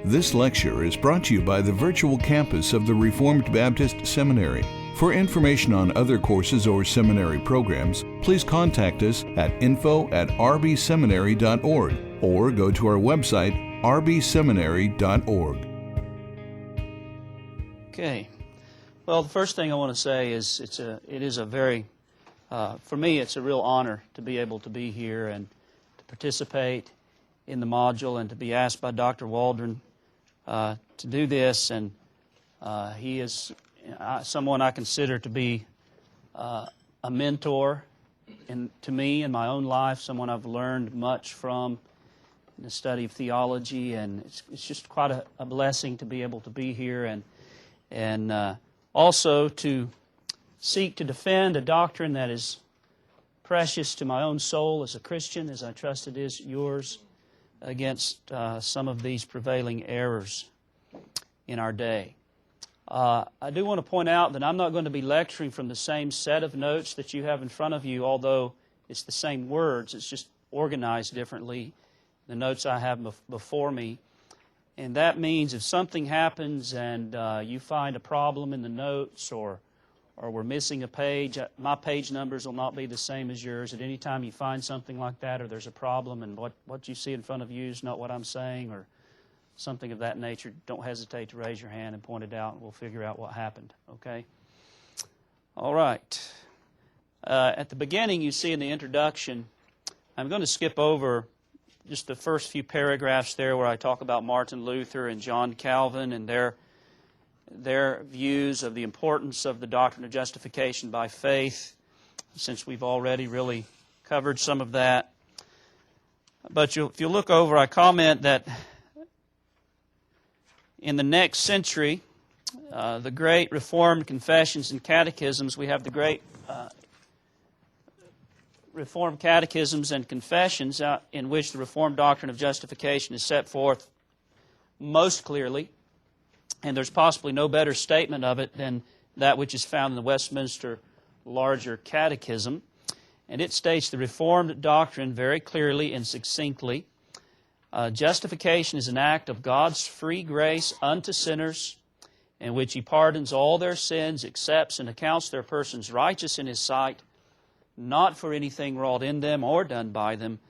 This lecture is brought to you by the virtual campus of the Reformed Baptist Seminary. For information on other courses or seminary programs, please contact us at info@rbseminary.org or go to our website, rbseminary.org. Okay. Well, the first thing I want to say is it is a very, for me, it's a real honor to be able to be here and to participate in the module and to be asked by Dr. Waldron to do this. And he is someone I consider to be a mentor to me in my own life, someone I've learned much from in the study of theology, and it's just quite a blessing to be able to be here and also to seek to defend a doctrine that is precious to my own soul as a Christian, as I trust it is yours, against some of these prevailing errors in our day. I do want to point out that I'm not going to be lecturing from the same set of notes that you have in front of you, although it's the same words, it's just organized differently, the notes I have before me. And that means if something happens and you find a problem in the notes or we're missing a page, my page numbers will not be the same as yours. At any time you find something like that or there's a problem and what you see in front of you is not what I'm saying or something of that nature, don't hesitate to raise your hand and point it out and we'll figure out what happened, okay? All right. At the beginning you see in the introduction, I'm going to skip over just the first few paragraphs there where I talk about Martin Luther and John Calvin and their views of the importance of the doctrine of justification by faith, since we've already really covered some of that. But if you look over, I comment that in the next century, the great Reformed confessions and catechisms, we have the great Reformed catechisms and confessions in which the Reformed doctrine of justification is set forth most clearly. And there's possibly no better statement of it than that which is found in the Westminster Larger Catechism. And it states the Reformed doctrine very clearly and succinctly. Justification is an act of God's free grace unto sinners, in which He pardons all their sins, accepts and accounts their persons righteous in His sight, not for anything wrought in them or done by them,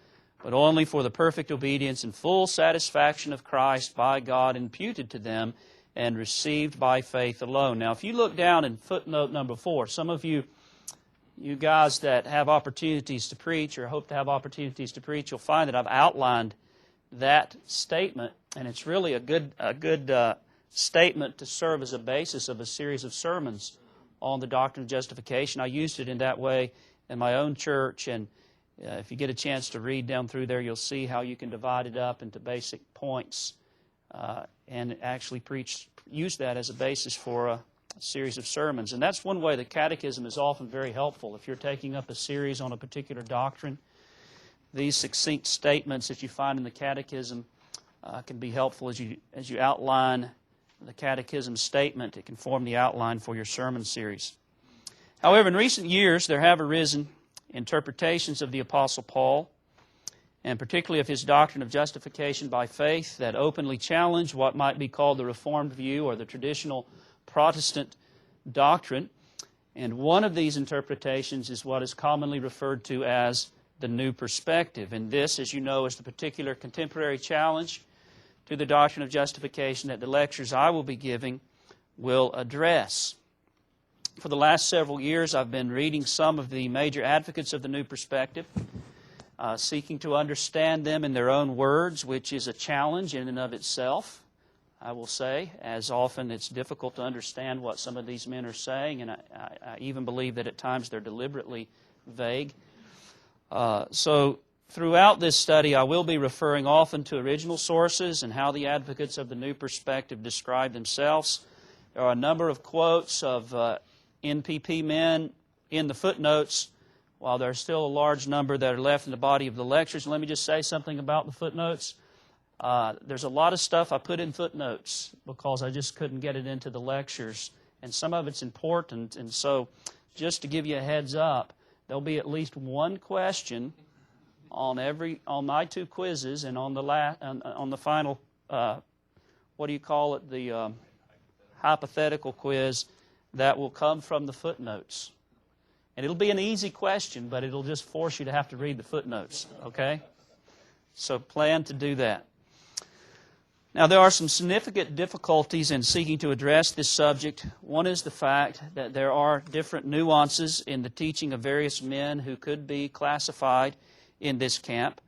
but only for the perfect obedience and full satisfaction of Christ by God imputed to them and received by faith alone. Now, if you look down in footnote number 4, some of you guys that have opportunities to preach or hope to have opportunities to preach, you'll find that I've outlined that statement, and it's really a good statement to serve as a basis of a series of sermons on the doctrine of justification. I used it in that way in my own church, and if you get a chance to read down through there, you'll see how you can divide it up into basic points and actually use that as a basis for a series of sermons. And that's one way the catechism is often very helpful. If you're taking up a series on a particular doctrine, these succinct statements that you find in the catechism can be helpful as you outline the catechism statement. It can form the outline for your sermon series. However, in recent years, there have arisen interpretations of the Apostle Paul, and particularly of his doctrine of justification by faith, that openly challenge what might be called the Reformed view or the traditional Protestant doctrine. And one of these interpretations is what is commonly referred to as the New Perspective. And this, as you know, is the particular contemporary challenge to the doctrine of justification that the lectures I will be giving will address. For the last several years, I've been reading some of the major advocates of the New Perspective, seeking to understand them in their own words, which is a challenge in and of itself, I will say, as often it's difficult to understand what some of these men are saying, and I even believe that at times they're deliberately vague. So throughout this study, I will be referring often to original sources and how the advocates of the New Perspective describe themselves. There are a number of quotes of NPP men in the footnotes, while there's still a large number that are left in the body of the lectures. And let me just say something about the footnotes. There's a lot of stuff I put in footnotes because I just couldn't get it into the lectures. And some of it's important. And so just to give you a heads up, there'll be at least one question on my two quizzes and on the final what do you call it, the hypothetical quiz that will come from the footnotes. And it'll be an easy question, but it'll just force you to have to read the footnotes, okay? So plan to do that. Now, there are some significant difficulties in seeking to address this subject. One is the fact that there are different nuances in the teaching of various men who could be classified in this camp.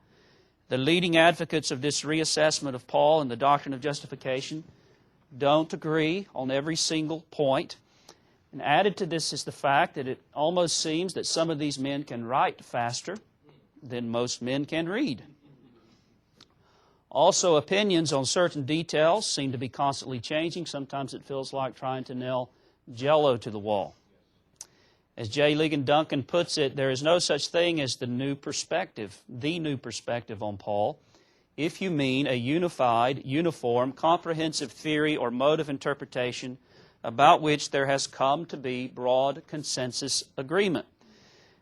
The leading advocates of this reassessment of Paul and the doctrine of justification don't agree on every single point. And added to this is the fact that it almost seems that some of these men can write faster than most men can read. Also, opinions on certain details seem to be constantly changing. Sometimes it feels like trying to nail Jell-O to the wall. As J. Ligon Duncan puts it, there is no such thing as the new perspective on Paul, if you mean a unified, uniform, comprehensive theory or mode of interpretation about which there has come to be broad consensus agreement.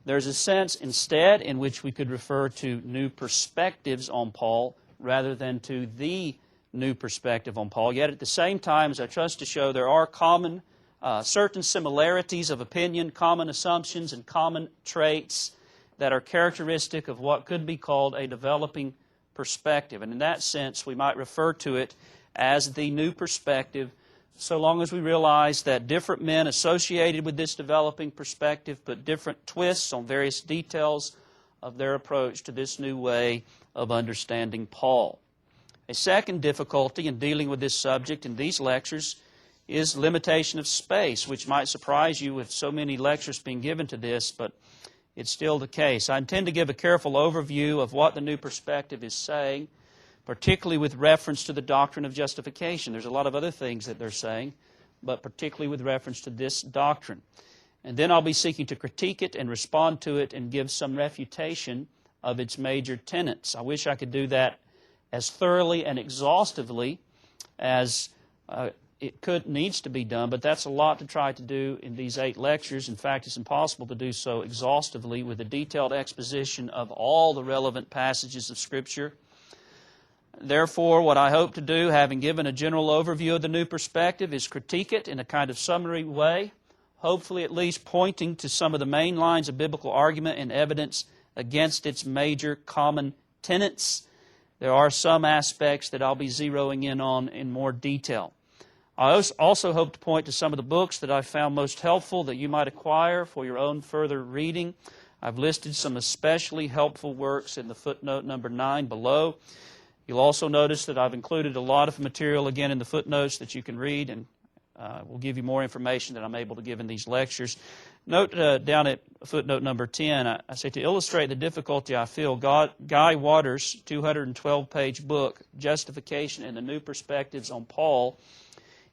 There's a sense instead in which we could refer to new perspectives on Paul rather than to the new perspective on Paul. Yet at the same time, as I trust to show, there are common, certain similarities of opinion, common assumptions, and common traits that are characteristic of what could be called a developing perspective. And in that sense, we might refer to it as the new perspective, so long as we realize that different men associated with this developing perspective put different twists on various details of their approach to this new way of understanding Paul. A second difficulty in dealing with this subject in these lectures is limitation of space, which might surprise you with so many lectures being given to this, but it's still the case. I intend to give a careful overview of what the new perspective is saying, particularly with reference to the doctrine of justification. There's a lot of other things that they're saying, but particularly with reference to this doctrine. And then I'll be seeking to critique it and respond to it and give some refutation of its major tenets. I wish I could do that as thoroughly and exhaustively as it needs to be done, but that's a lot to try to do in these 8 lectures. In fact, it's impossible to do so exhaustively with a detailed exposition of all the relevant passages of Scripture. Therefore, what I hope to do, having given a general overview of the new perspective, is critique it in a kind of summary way, hopefully at least pointing to some of the main lines of biblical argument and evidence against its major common tenets. There are some aspects that I'll be zeroing in on in more detail. I also hope to point to some of the books that I've found most helpful that you might acquire for your own further reading. I've listed some especially helpful works in the footnote number 9 below. You'll also notice that I've included a lot of material again in the footnotes that you can read, and we'll give you more information than I'm able to give in these lectures. Note down at footnote number 10, I say to illustrate the difficulty I feel, Guy Waters' 212-page book, Justification and the New Perspectives on Paul,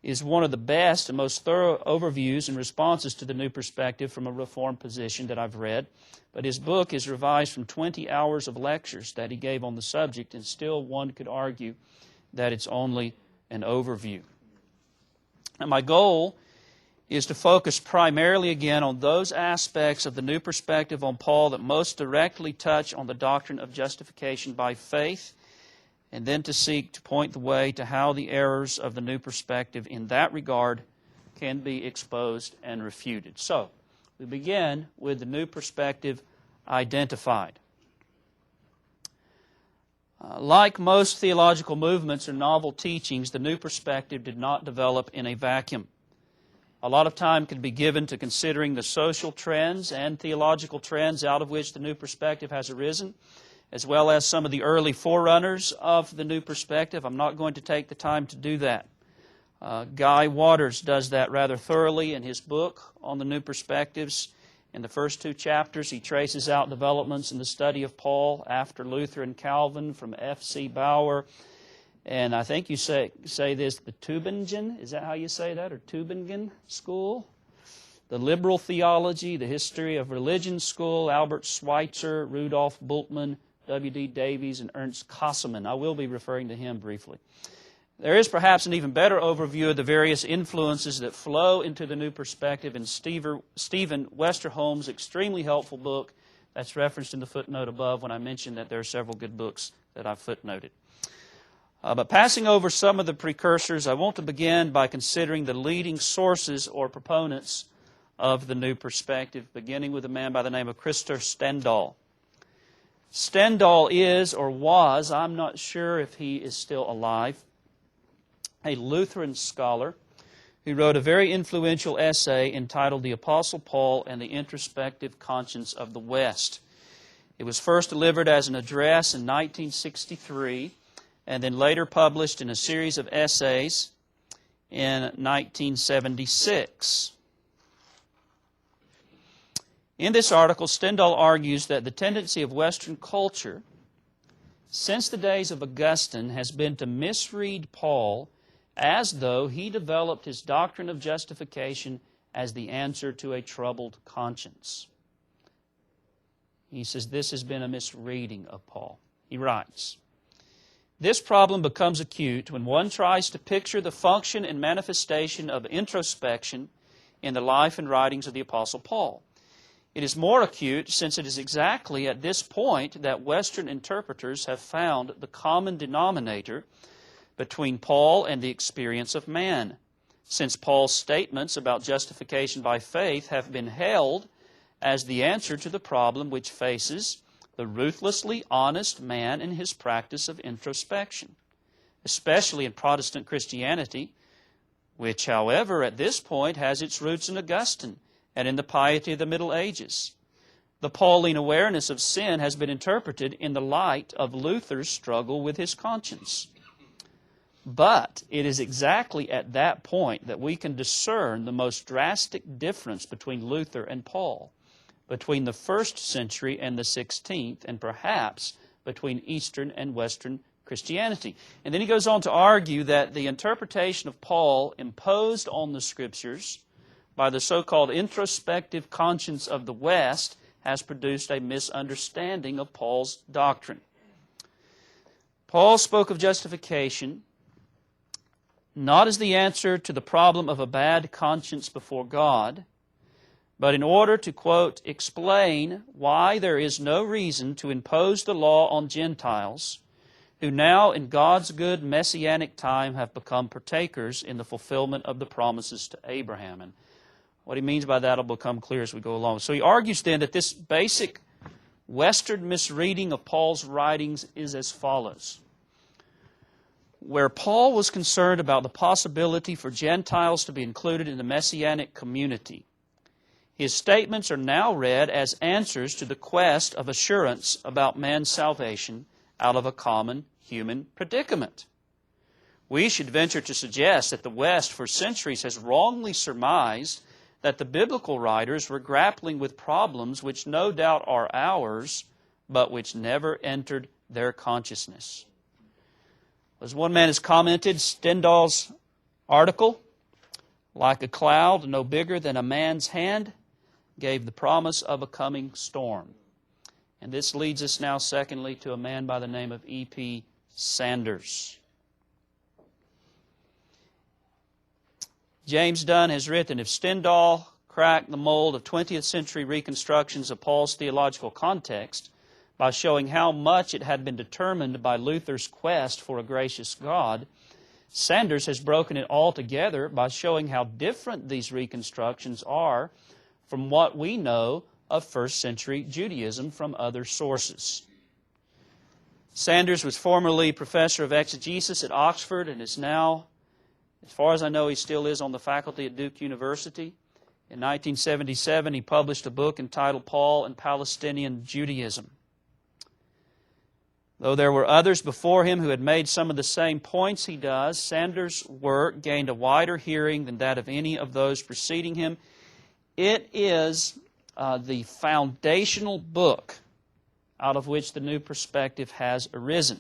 is one of the best and most thorough overviews and responses to the new perspective from a Reformed position that I've read. But his book is revised from 20 hours of lectures that he gave on the subject, and still one could argue that it's only an overview. And my goal is to focus primarily again on those aspects of the new perspective on Paul that most directly touch on the doctrine of justification by faith, and then to seek to point the way to how the errors of the new perspective in that regard can be exposed and refuted. So, we begin with the new perspective identified. Like most theological movements or novel teachings, the new perspective did not develop in a vacuum. A lot of time can be given to considering the social trends and theological trends out of which the new perspective has arisen, as well as some of the early forerunners of the new perspective. I'm not going to take the time to do that. Guy Waters does that rather thoroughly in his book on the new perspectives. In the first 2 chapters, he traces out developments in the study of Paul after Luther and Calvin from F.C. Bauer. And I think you say this, the Tübingen, is that how you say that, or Tübingen School? The Liberal Theology, the History of Religion School, Albert Schweitzer, Rudolf Bultmann, W.D. Davies, and Ernst Kasselman. I will be referring to him briefly. There is perhaps an even better overview of the various influences that flow into the new perspective in Stephen Westerholm's extremely helpful book that's referenced in the footnote above when I mentioned that there are several good books that I've footnoted. But passing over some of the precursors, I want to begin by considering the leading sources or proponents of the new perspective, beginning with a man by the name of Christopher Stendahl. Stendahl is, or was, I'm not sure if he is still alive, a Lutheran scholar who wrote a very influential essay entitled The Apostle Paul and the Introspective Conscience of the West. It was first delivered as an address in 1963 and then later published in a series of essays in 1976. In this article, Stendahl argues that the tendency of Western culture since the days of Augustine has been to misread Paul as though he developed his doctrine of justification as the answer to a troubled conscience. He says this has been a misreading of Paul. He writes, "This problem becomes acute when one tries to picture the function and manifestation of introspection in the life and writings of the Apostle Paul. It is more acute since it is exactly at this point that Western interpreters have found the common denominator between Paul and the experience of man, since Paul's statements about justification by faith have been held as the answer to the problem which faces the ruthlessly honest man in his practice of introspection, especially in Protestant Christianity, which, however, at this point has its roots in Augustine and in the piety of the Middle Ages. The Pauline awareness of sin has been interpreted in the light of Luther's struggle with his conscience. But it is exactly at that point that we can discern the most drastic difference between Luther and Paul, between the 1st century and the 16th, and perhaps between Eastern and Western Christianity." And then he goes on to argue that the interpretation of Paul imposed on the Scriptures by the so-called introspective conscience of the West has produced a misunderstanding of Paul's doctrine. Paul spoke of justification not as the answer to the problem of a bad conscience before God, but in order to, quote, "explain why there is no reason to impose the law on Gentiles, who now in God's good messianic time have become partakers in the fulfillment of the promises to Abraham." And what he means by that will become clear as we go along. So he argues then that this basic Western misreading of Paul's writings is as follows. Where Paul was concerned about the possibility for Gentiles to be included in the Messianic community, his statements are now read as answers to the quest of assurance about man's salvation out of a common human predicament. We should venture to suggest that the West for centuries has wrongly surmised that the biblical writers were grappling with problems which no doubt are ours, but which never entered their consciousness. As one man has commented, Stendahl's article, like a cloud no bigger than a man's hand, gave the promise of a coming storm. And this leads us now, secondly, to a man by the name of E.P. Sanders. James Dunn has written, if Stendahl cracked the mold of 20th century reconstructions of Paul's theological context by showing how much it had been determined by Luther's quest for a gracious God, Sanders has broken it all together by showing how different these reconstructions are from what we know of first century Judaism from other sources. Sanders was formerly professor of exegesis at Oxford and is now, as far as I know, he still is on the faculty at Duke University. In 1977, he published a book entitled Paul and Palestinian Judaism. Though there were others before him who had made some of the same points he does, Sanders' work gained a wider hearing than that of any of those preceding him. It is the foundational book out of which the new perspective has arisen.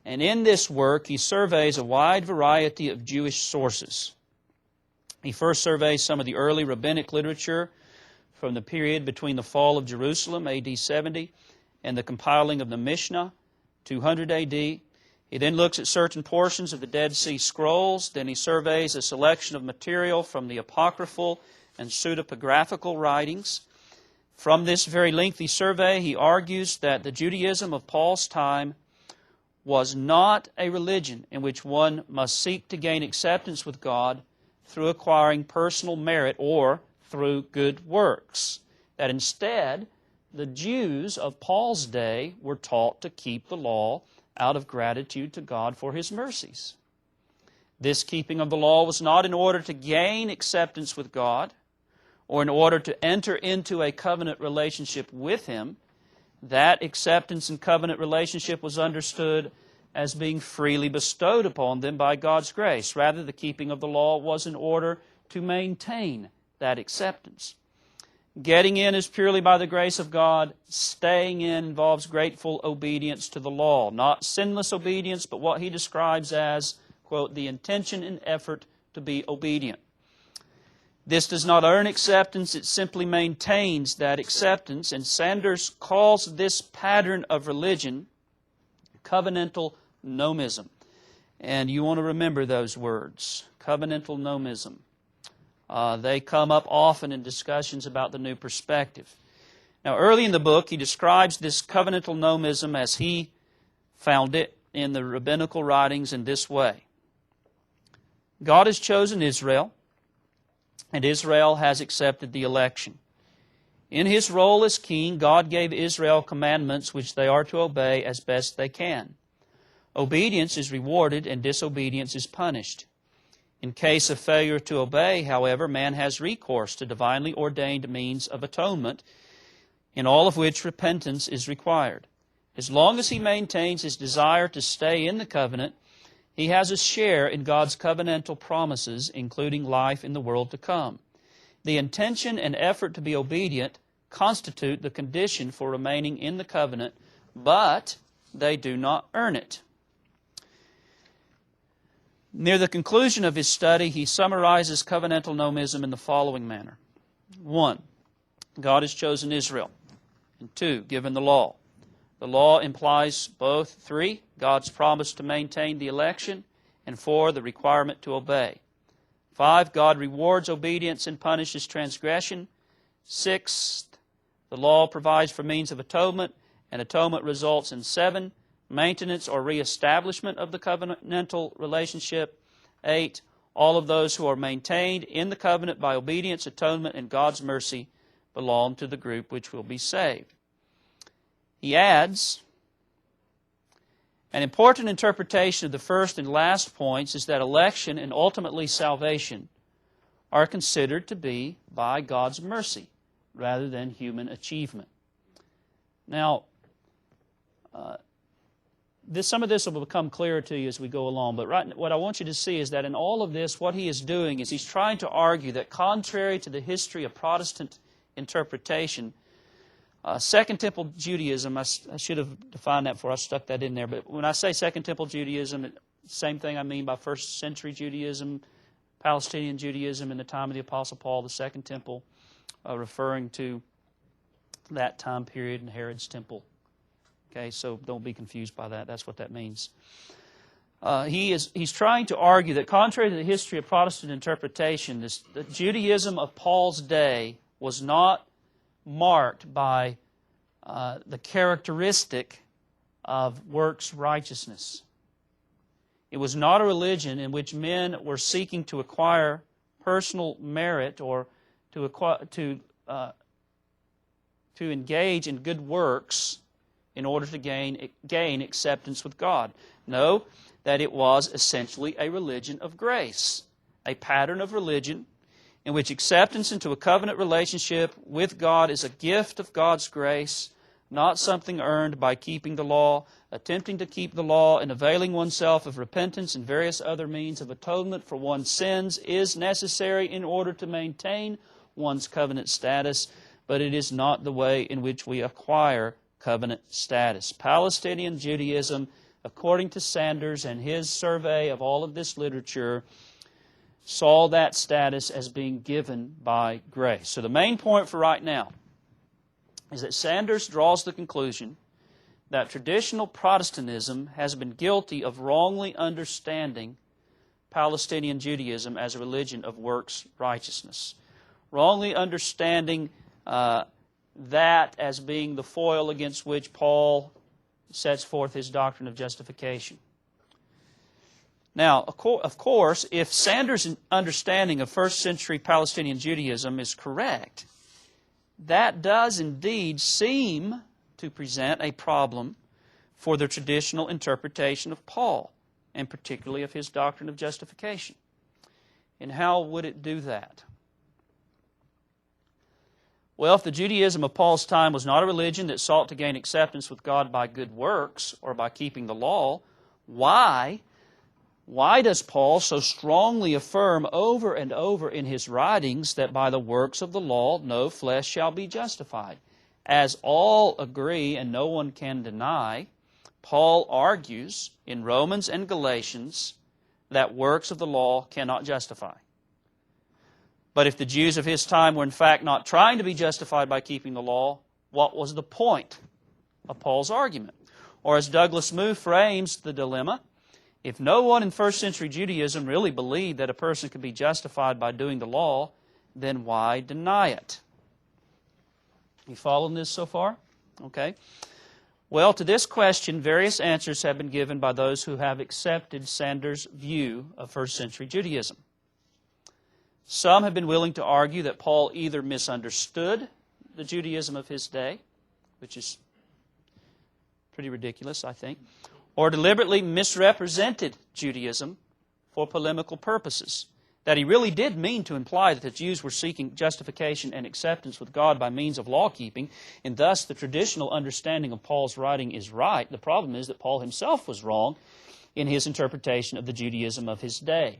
And in this work, he surveys a wide variety of Jewish sources. He first surveys some of the early rabbinic literature from the period between the fall of Jerusalem, A.D. 70, and the compiling of the Mishnah, 200 A.D. He then looks at certain portions of the Dead Sea Scrolls. Then he surveys a selection of material from the apocryphal and pseudepigraphical writings. From this very lengthy survey, he argues that the Judaism of Paul's time was not a religion in which one must seek to gain acceptance with God through acquiring personal merit or through good works. That instead, the Jews of Paul's day were taught to keep the law out of gratitude to God for His mercies. This keeping of the law was not in order to gain acceptance with God or in order to enter into a covenant relationship with Him. That acceptance and covenant relationship was understood as being freely bestowed upon them by God's grace. Rather, the keeping of the law was in order to maintain that acceptance. Getting in is purely by the grace of God. Staying in involves grateful obedience to the law. Not sinless obedience, but what he describes as, quote, the intention and effort to be obedient. This does not earn acceptance, it simply maintains that acceptance. And Sanders calls this pattern of religion covenantal nomism. And you want to remember those words, covenantal nomism. They come up often in discussions about the new perspective. Now, early in the book, he describes this covenantal nomism as he found it in the rabbinical writings in this way. God has chosen Israel, and Israel has accepted the election. In His role as king, God gave Israel commandments which they are to obey as best they can. Obedience is rewarded and disobedience is punished. In case of failure to obey, however, man has recourse to divinely ordained means of atonement, in all of which repentance is required. As long as he maintains his desire to stay in the covenant, he has a share in God's covenantal promises, including life in the world to come. The intention and effort to be obedient constitute the condition for remaining in the covenant, but they do not earn it. Near the conclusion of his study, he summarizes covenantal nomism in the following manner. 1. God has chosen Israel. And 2. Given the law. The law implies both 3. God's promise to maintain the election, and 4. The requirement to obey. 5. God rewards obedience and punishes transgression. 6. The law provides for means of atonement, and atonement results in 7. Maintenance or reestablishment of the covenantal relationship. 8. All of those who are maintained in the covenant by obedience, atonement, and God's mercy belong to the group which will be saved. He adds, an important interpretation of the first and last points is that election and ultimately salvation are considered to be by God's mercy rather than human achievement. Now, some of this will become clearer to you as we go along, but what I want you to see is that in all of this, what he is doing is he's trying to argue that contrary to the history of Protestant interpretation, Second Temple Judaism, I should have defined that before I stuck that in there, but when I say Second Temple Judaism, same thing I mean by first century Judaism, Palestinian Judaism in the time of the Apostle Paul, the Second Temple, referring to that time period in Herod's temple. Okay, so don't be confused by that. That's what that means. He's trying to argue that contrary to the history of Protestant interpretation, the Judaism of Paul's day was not marked by the characteristic of works righteousness. It was not a religion in which men were seeking to acquire personal merit or to engage in good works in order to gain acceptance with God. No, that it was essentially a religion of grace, a pattern of religion in which acceptance into a covenant relationship with God is a gift of God's grace, not something earned by keeping the law. Attempting to keep the law and availing oneself of repentance and various other means of atonement for one's sins is necessary in order to maintain one's covenant status, but it is not the way in which we acquire covenant status. Palestinian Judaism, according to Sanders and his survey of all of this literature, saw that status as being given by grace. So the main point for right now is that Sanders draws the conclusion that traditional Protestantism has been guilty of wrongly understanding Palestinian Judaism as a religion of works righteousness. Wrongly understanding that as being the foil against which Paul sets forth his doctrine of justification. Now, of course, if Sanders' understanding of first century Palestinian Judaism is correct, that does indeed seem to present a problem for the traditional interpretation of Paul, and particularly of his doctrine of justification. And how would it do that? Well, if the Judaism of Paul's time was not a religion that sought to gain acceptance with God by good works or by keeping the law, why does Paul so strongly affirm over and over in his writings that by the works of the law no flesh shall be justified? As all agree and no one can deny, Paul argues in Romans and Galatians that works of the law cannot justify. But if the Jews of his time were in fact not trying to be justified by keeping the law, what was the point of Paul's argument? Or as Douglas Moo frames the dilemma, if no one in first century Judaism really believed that a person could be justified by doing the law, then why deny it? You following this so far? Okay. Well, to this question, various answers have been given by those who have accepted Sanders' view of first century Judaism. Some have been willing to argue that Paul either misunderstood the Judaism of his day, which is pretty ridiculous, I think, or deliberately misrepresented Judaism for polemical purposes, that he really did mean to imply that the Jews were seeking justification and acceptance with God by means of law-keeping, and thus the traditional understanding of Paul's writing is right. The problem is that Paul himself was wrong in his interpretation of the Judaism of his day.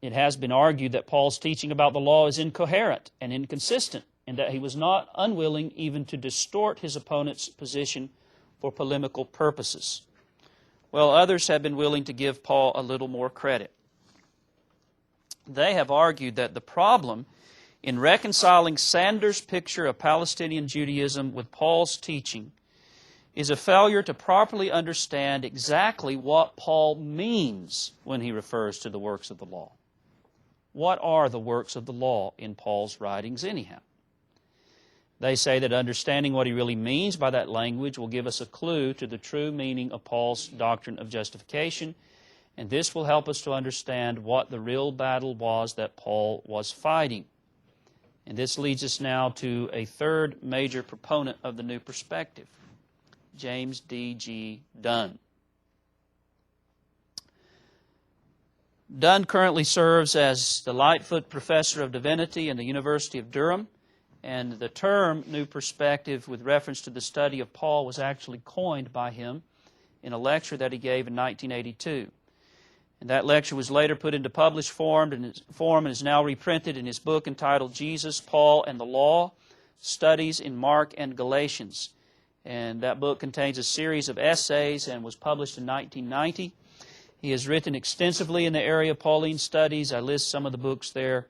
It has been argued that Paul's teaching about the law is incoherent and inconsistent, and that he was not unwilling even to distort his opponent's position for polemical purposes. Well, others have been willing to give Paul a little more credit. They have argued that the problem in reconciling Sanders' picture of Palestinian Judaism with Paul's teaching is a failure to properly understand exactly what Paul means when he refers to the works of the law. What are the works of the law in Paul's writings anyhow? They say that understanding what he really means by that language will give us a clue to the true meaning of Paul's doctrine of justification, and this will help us to understand what the real battle was that Paul was fighting. And this leads us now to a third major proponent of the new perspective, James D.G. Dunn. Dunn currently serves as the Lightfoot Professor of Divinity in the University of Durham, and the term New Perspective with reference to the study of Paul was actually coined by him in a lecture that he gave in 1982. And that lecture was later put into published form and is now reprinted in his book entitled Jesus, Paul, and the Law, Studies in Mark and Galatians. And that book contains a series of essays and was published in 1990. He has written extensively in the area of Pauline studies. I list some of the books there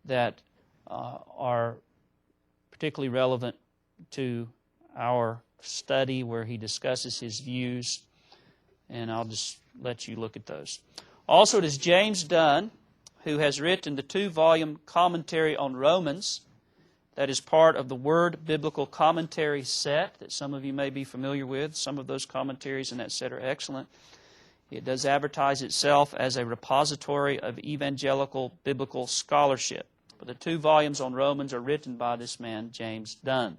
that are particularly relevant to our study, where he discusses his views, and I'll just let you look at those. Also, it is James Dunn who has written the 2-volume commentary on Romans that is part of the Word Biblical Commentary set that some of you may be familiar with. Some of those commentaries in that set are excellent. It does advertise itself as a repository of evangelical biblical scholarship. But the 2 volumes on Romans are written by this man, James Dunn.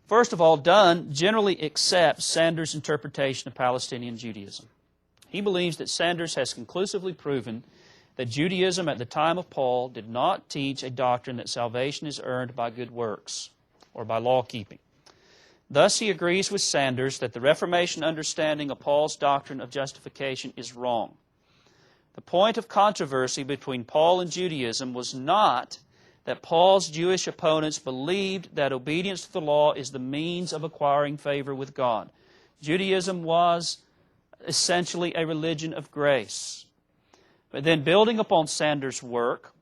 First of all, Dunn generally accepts Sanders' interpretation of Palestinian Judaism. He believes that Sanders has conclusively proven that Judaism at the time of Paul did not teach a doctrine that salvation is earned by good works or by law-keeping. Thus, he agrees with Sanders that the Reformation understanding of Paul's doctrine of justification is wrong. The point of controversy between Paul and Judaism was not that Paul's Jewish opponents believed that obedience to the law is the means of acquiring favor with God. Judaism was essentially a religion of grace. But then, building upon Sanders' work,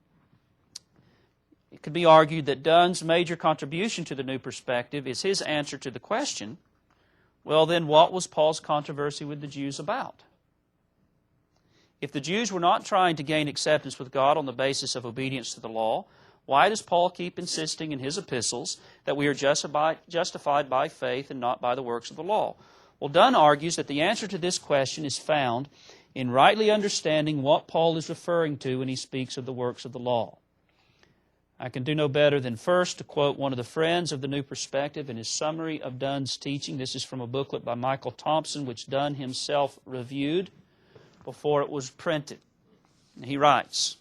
it could be argued that Dunn's major contribution to the new perspective is his answer to the question, well then, what was Paul's controversy with the Jews about? If the Jews were not trying to gain acceptance with God on the basis of obedience to the law, Why does Paul keep insisting in his epistles that we are justified by faith and not by the works of the law? Well, Dunn argues that the answer to this question is found in rightly understanding what Paul is referring to when he speaks of the works of the law. I can do no better than first to quote one of the friends of the New Perspective in his summary of Dunn's teaching. This is from a booklet by Michael Thompson, which Dunn himself reviewed before it was printed. And he writes,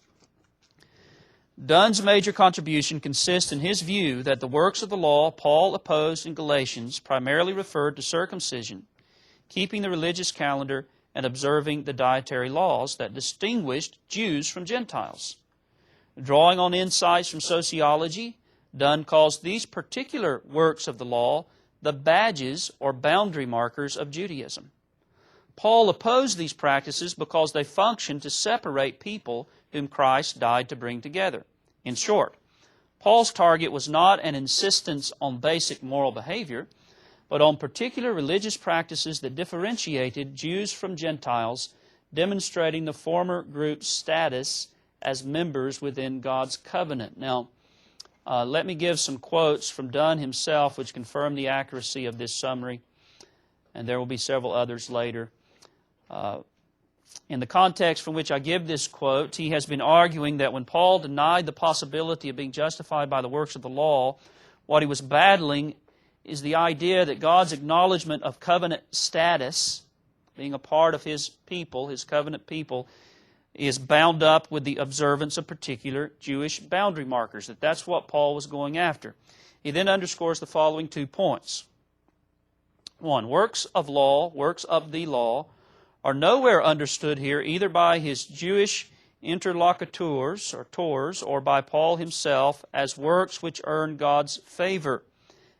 Dunn's major contribution consists in his view that the works of the law Paul opposed in Galatians primarily referred to circumcision, keeping the religious calendar, and observing the dietary laws that distinguished Jews from Gentiles. Drawing on insights from sociology, Dunn calls these particular works of the law the badges or boundary markers of Judaism. Paul opposed these practices because they function to separate people whom Christ died to bring together. In short, Paul's target was not an insistence on basic moral behavior, but on particular religious practices that differentiated Jews from Gentiles, demonstrating the former group's status as members within God's covenant. Now, let me give some quotes from Dunn himself which confirm the accuracy of this summary, and there will be several others later. In the context from which I give this quote, he has been arguing that when Paul denied the possibility of being justified by the works of the law, what he was battling is the idea that God's acknowledgement of covenant status, being a part of His people, His covenant people, is bound up with the observance of particular Jewish boundary markers, that's what Paul was going after. He then underscores the following 2 points. 1, works of the law, are nowhere understood here either by his Jewish interlocutors or Torahs or by Paul himself as works which earn God's favor,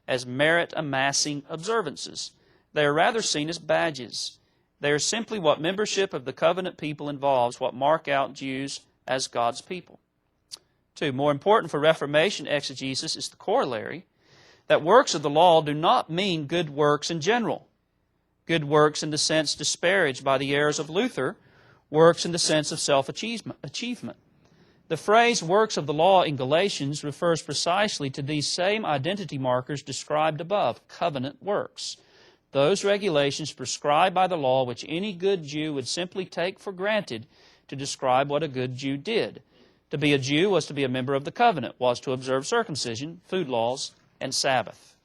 as merit-amassing observances. They are rather seen as badges. They are simply what membership of the covenant people involves, what mark out Jews as God's people. 2, more important for Reformation exegesis is the corollary that works of the law do not mean good works in general. Good works in the sense disparaged by the errors of Luther, works in the sense of self-achievement. The phrase works of the law in Galatians refers precisely to these same identity markers described above, covenant works. Those regulations prescribed by the law which any good Jew would simply take for granted to describe what a good Jew did. To be a Jew was to be a member of the covenant, was to observe circumcision, food laws, and Sabbath.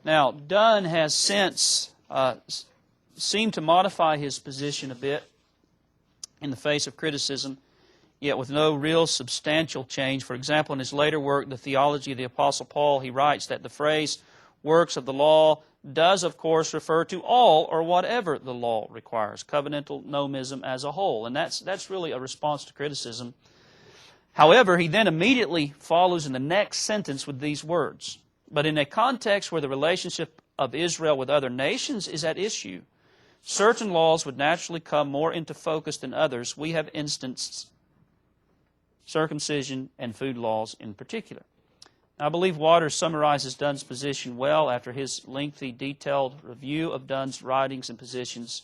Now, Dunn has since seemed to modify his position a bit in the face of criticism, yet with no real substantial change. For example, in his later work, The Theology of the Apostle Paul, he writes that the phrase works of the law does, of course, refer to all or whatever the law requires, covenantal nomism as a whole. And that's really a response to criticism. However, he then immediately follows in the next sentence with these words, but in a context where the relationship of Israel with other nations is at issue, certain laws would naturally come more into focus than others. We have instanced circumcision and food laws in particular. Now, I believe Waters summarizes Dunn's position well after his lengthy, detailed review of Dunn's writings and positions.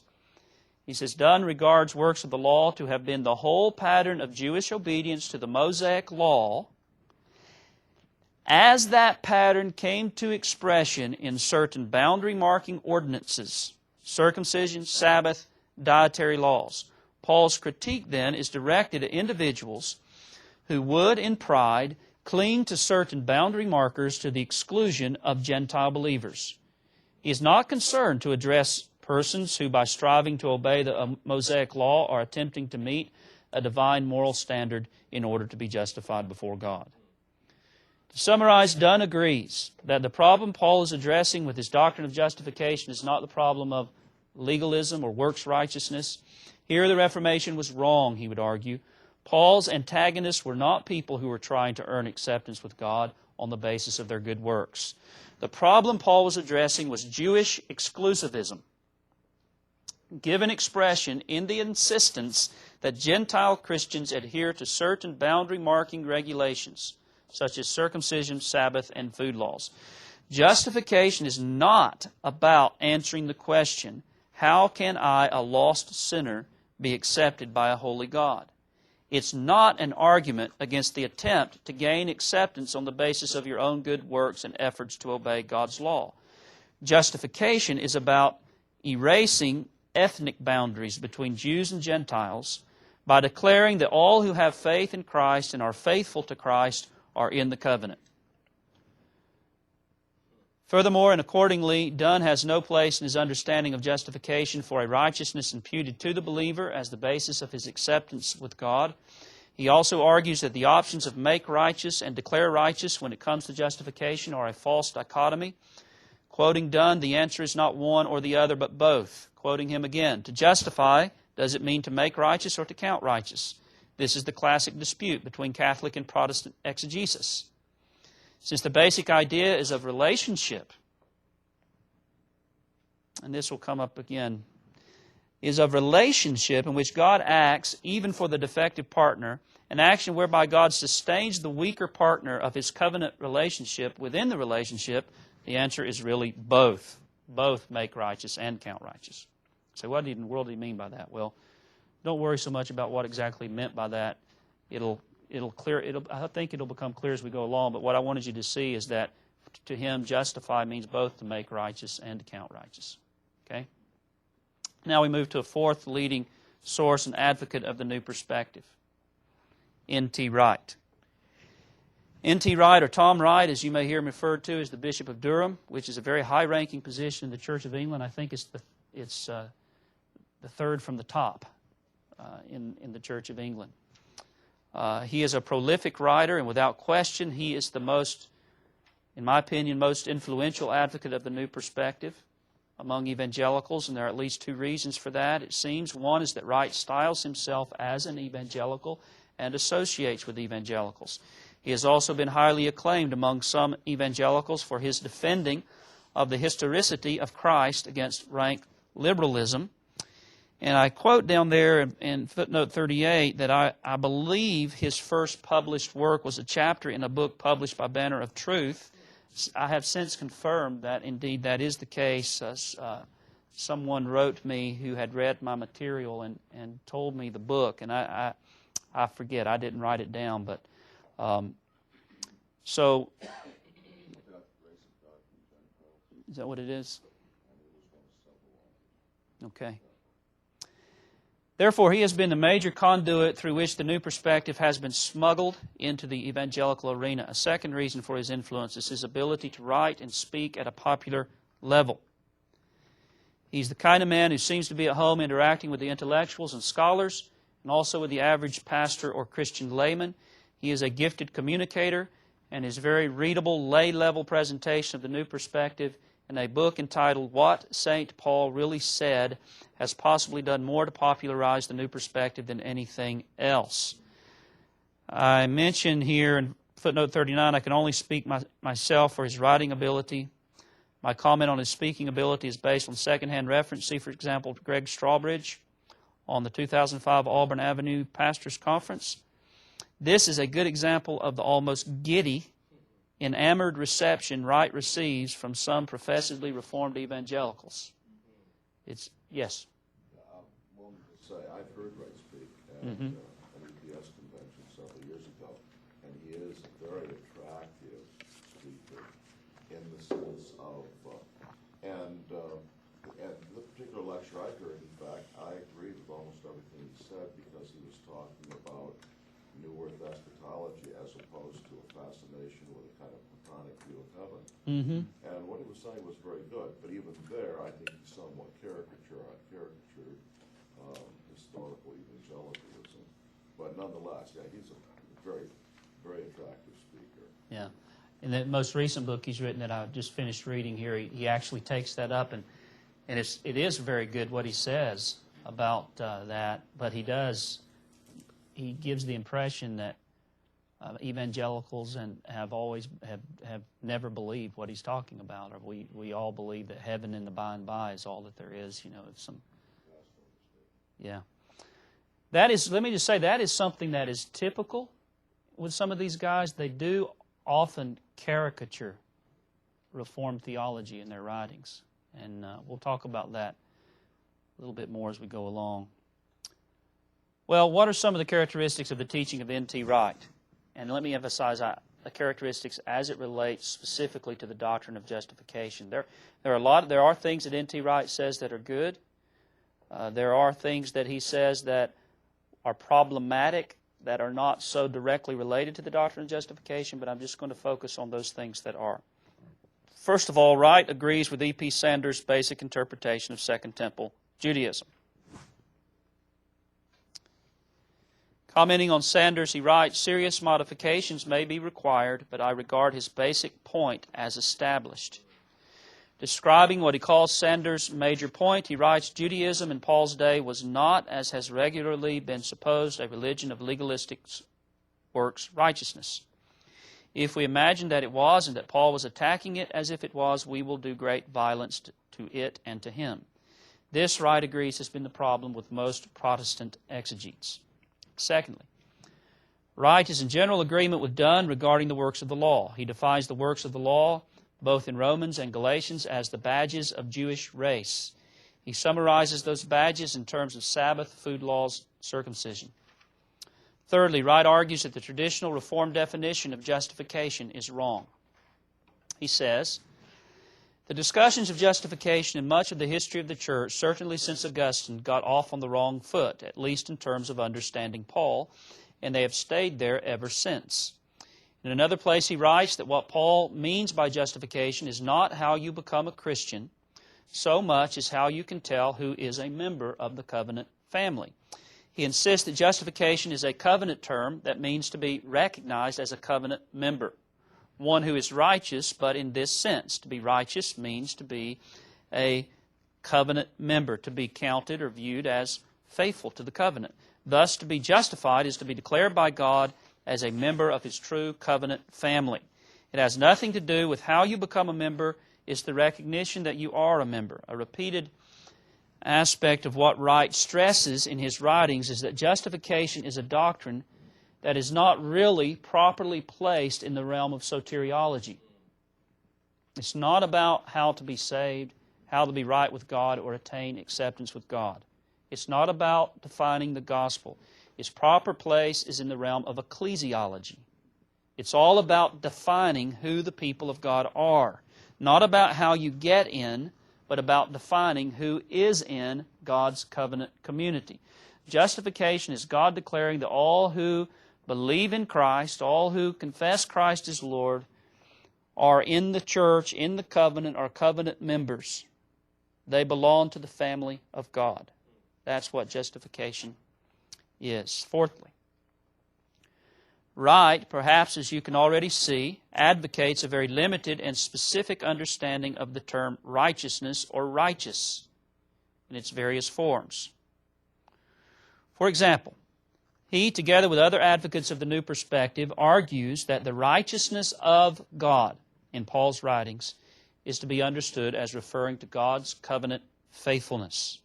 He says, Dunn regards works of the law to have been the whole pattern of Jewish obedience to the Mosaic law, as that pattern came to expression in certain boundary-marking ordinances, circumcision, Sabbath, dietary laws. Paul's critique, then, is directed at individuals who would, in pride, cling to certain boundary markers to the exclusion of Gentile believers. He is not concerned to address persons who, by striving to obey the Mosaic law, are attempting to meet a divine moral standard in order to be justified before God. To summarize, Dunn agrees that the problem Paul is addressing with his doctrine of justification is not the problem of legalism or works righteousness. Here the Reformation was wrong, he would argue. Paul's antagonists were not people who were trying to earn acceptance with God on the basis of their good works. The problem Paul was addressing was Jewish exclusivism, given expression in the insistence that Gentile Christians adhere to certain boundary-marking regulations, such as circumcision, Sabbath, and food laws. Justification is not about answering the question, how can I, a lost sinner, be accepted by a holy God? It's not an argument against the attempt to gain acceptance on the basis of your own good works and efforts to obey God's law. Justification is about erasing ethnic boundaries between Jews and Gentiles by declaring that all who have faith in Christ and are faithful to Christ are in the covenant. Furthermore, and accordingly, Dunn has no place in his understanding of justification for a righteousness imputed to the believer as the basis of his acceptance with God. He also argues that the options of make righteous and declare righteous when it comes to justification are a false dichotomy. Quoting Dunn, the answer is not one or the other, but both. Quoting him again, to justify, does it mean to make righteous or to count righteous? This is the classic dispute between Catholic and Protestant exegesis. Since the basic idea is of relationship, and this will come up again, is of relationship in which God acts even for the defective partner, an action whereby God sustains the weaker partner of his covenant relationship within the relationship, the answer is really both. Both make righteous and count righteous. So what in the world do you mean by that? Well, don't worry so much about what exactly meant by that. I think it'll become clear as we go along, but what I wanted you to see is that to him, justify means both to make righteous and to count righteous. Okay? Now we move to a fourth leading source and advocate of the new perspective, N.T. Wright. N.T. Wright, or Tom Wright, as you may hear him referred to, is the Bishop of Durham, which is a very high-ranking position in the Church of England. I think it's the third from the top in the Church of England. He is a prolific writer, and without question, he is the most, in my opinion, most influential advocate of the new perspective among evangelicals, and there are at least two reasons for that, it seems. One is that Wright styles himself as an evangelical and associates with evangelicals. He has also been highly acclaimed among some evangelicals for his defending of the historicity of Christ against rank liberalism. And I quote down there in footnote 38 that I believe his first published work was a chapter in a book published by Banner of Truth. I have since confirmed that indeed that is the case. Someone wrote me who had read my material and told me the book, and I forget, I didn't write it down, but so is that what it is? Okay. Therefore, he has been the major conduit through which the new perspective has been smuggled into the evangelical arena. A second reason for his influence is his ability to write and speak at a popular level. He's the kind of man who seems to be at home interacting with the intellectuals and scholars, and also with the average pastor or Christian layman. He is a gifted communicator, and his very readable lay-level presentation of the new perspective in a book entitled What St. Paul Really Said has possibly done more to popularize the new perspective than anything else. I mention here in footnote 39, I can only speak myself for his writing ability. My comment on his speaking ability is based on secondhand reference. See, for example, Greg Strawbridge on the 2005 Auburn Avenue Pastors Conference. This is a good example of the almost giddy, enamored reception Wright receives from some professedly Reformed evangelicals. It's, yes? I wanted to say, I've heard Wright speak at an EPS convention several years ago, and he is a very attractive speaker in the sense of, and the particular lecture I heard, in fact, I agreed with almost everything he said because he was talking about New Earth eschatology as opposed to a fascination with a kind of Platonic view of heaven. And what he was saying was very good, but even there, I think he somewhat caricatured historical evangelicalism. But nonetheless, yeah, he's a very, very attractive speaker. Yeah. In the most recent book he's written that I just finished reading here, he actually takes that up, and it is very good what he says about that, but he gives the impression that evangelicals have never believed what he's talking about, or we all believe that heaven in the by and by is all that there is, yeah. That is, let me just say, that is something that is typical with some of these guys. They do often caricature Reformed theology in their writings, and we'll talk about that a little bit more as we go along. Well, what are some of the characteristics of the teaching of N.T. Wright? And let me emphasize the characteristics as it relates specifically to the doctrine of justification. There are things that N.T. Wright says that are good. There are things that he says that are problematic, that are not so directly related to the doctrine of justification, but I'm just going to focus on those things that are. First of all, Wright agrees with E.P. Sanders' basic interpretation of Second Temple Judaism. Commenting on Sanders, he writes, "Serious modifications may be required, but I regard his basic point as established." Describing what he calls Sanders' major point, he writes, "Judaism in Paul's day was not, as has regularly been supposed, a religion of legalistic works righteousness. If we imagine that it was and that Paul was attacking it as if it was, we will do great violence to it and to him. This, Wright agrees, has been the problem with most Protestant exegetes." Secondly, Wright is in general agreement with Dunn regarding the works of the law. He defines the works of the law, both in Romans and Galatians, as the badges of Jewish race. He summarizes those badges in terms of Sabbath, food laws, circumcision. Thirdly, Wright argues that the traditional Reformed definition of justification is wrong. He says, "The discussions of justification in much of the history of the Church, certainly since Augustine, got off on the wrong foot, at least in terms of understanding Paul, and they have stayed there ever since." In another place he writes that what Paul means by justification is not how you become a Christian, so much as how you can tell who is a member of the covenant family. He insists that justification is a covenant term that means to be recognized as a covenant member. One who is righteous, but in this sense. To be righteous means to be a covenant member, to be counted or viewed as faithful to the covenant. Thus, to be justified is to be declared by God as a member of His true covenant family. It has nothing to do with how you become a member. It's the recognition that you are a member. A repeated aspect of what Wright stresses in his writings is that justification is a doctrine that is not really properly placed in the realm of soteriology. It's not about how to be saved, how to be right with God, or attain acceptance with God. It's not about defining the gospel. Its proper place is in the realm of ecclesiology. It's all about defining who the people of God are. Not about how you get in, but about defining who is in God's covenant community. Justification is God declaring that all who believe in Christ, all who confess Christ as Lord, are in the church, in the covenant, are covenant members. They belong to the family of God. That's what justification is. Fourthly, Wright, perhaps as you can already see, advocates a very limited and specific understanding of the term righteousness or righteous in its various forms. For example, he, together with other advocates of the new perspective, argues that the righteousness of God in Paul's writings is to be understood as referring to God's covenant faithfulness.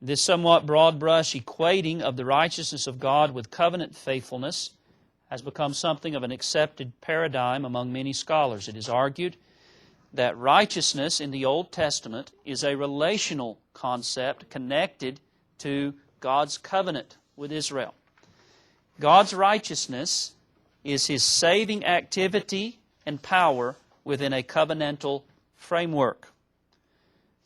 This somewhat broad brush equating of the righteousness of God with covenant faithfulness has become something of an accepted paradigm among many scholars. It is argued that righteousness in the Old Testament is a relational concept connected to God's covenant with Israel. God's righteousness is His saving activity and power within a covenantal framework.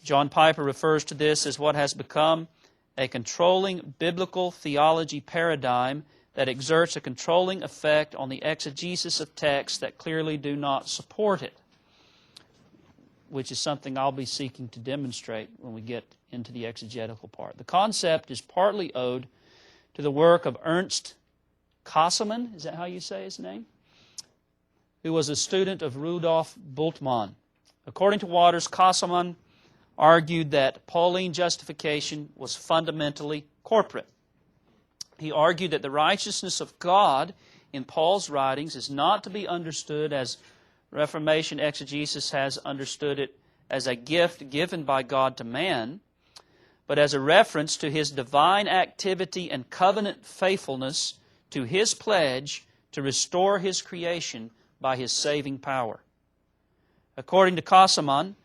John Piper refers to this as what has become a controlling biblical theology paradigm that exerts a controlling effect on the exegesis of texts that clearly do not support it, which is something I'll be seeking to demonstrate when we get into the exegetical part. The concept is partly owed to the work of Ernst Kasselmann, is that how you say his name? Who was a student of Rudolf Bultmann. According to Waters, Kasselmann argued that Pauline justification was fundamentally corporate. He argued that the righteousness of God in Paul's writings is not to be understood as Reformation exegesis has understood it, as a gift given by God to man, but as a reference to His divine activity and covenant faithfulness to His pledge to restore His creation by His saving power. According to Kasselmann,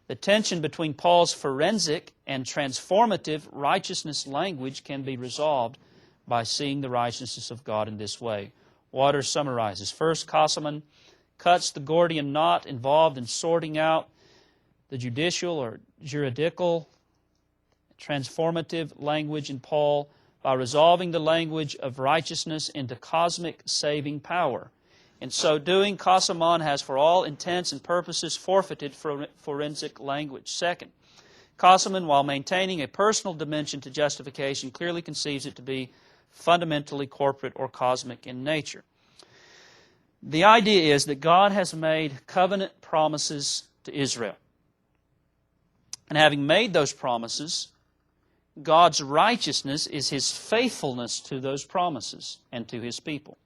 The tension between Paul's forensic and transformative righteousness language can be resolved by seeing the righteousness of God in this way. Waters summarizes. First, Cosman cuts the Gordian knot involved in sorting out the judicial or juridical transformative language in Paul by resolving the language of righteousness into cosmic saving power. In so doing, Cosman has for all intents and purposes forfeited forensic language. Second, Cosman, while maintaining a personal dimension to justification, clearly conceives it to be fundamentally corporate or cosmic in nature. The idea is that God has made covenant promises to Israel. And having made those promises, God's righteousness is His faithfulness to those promises and to His people.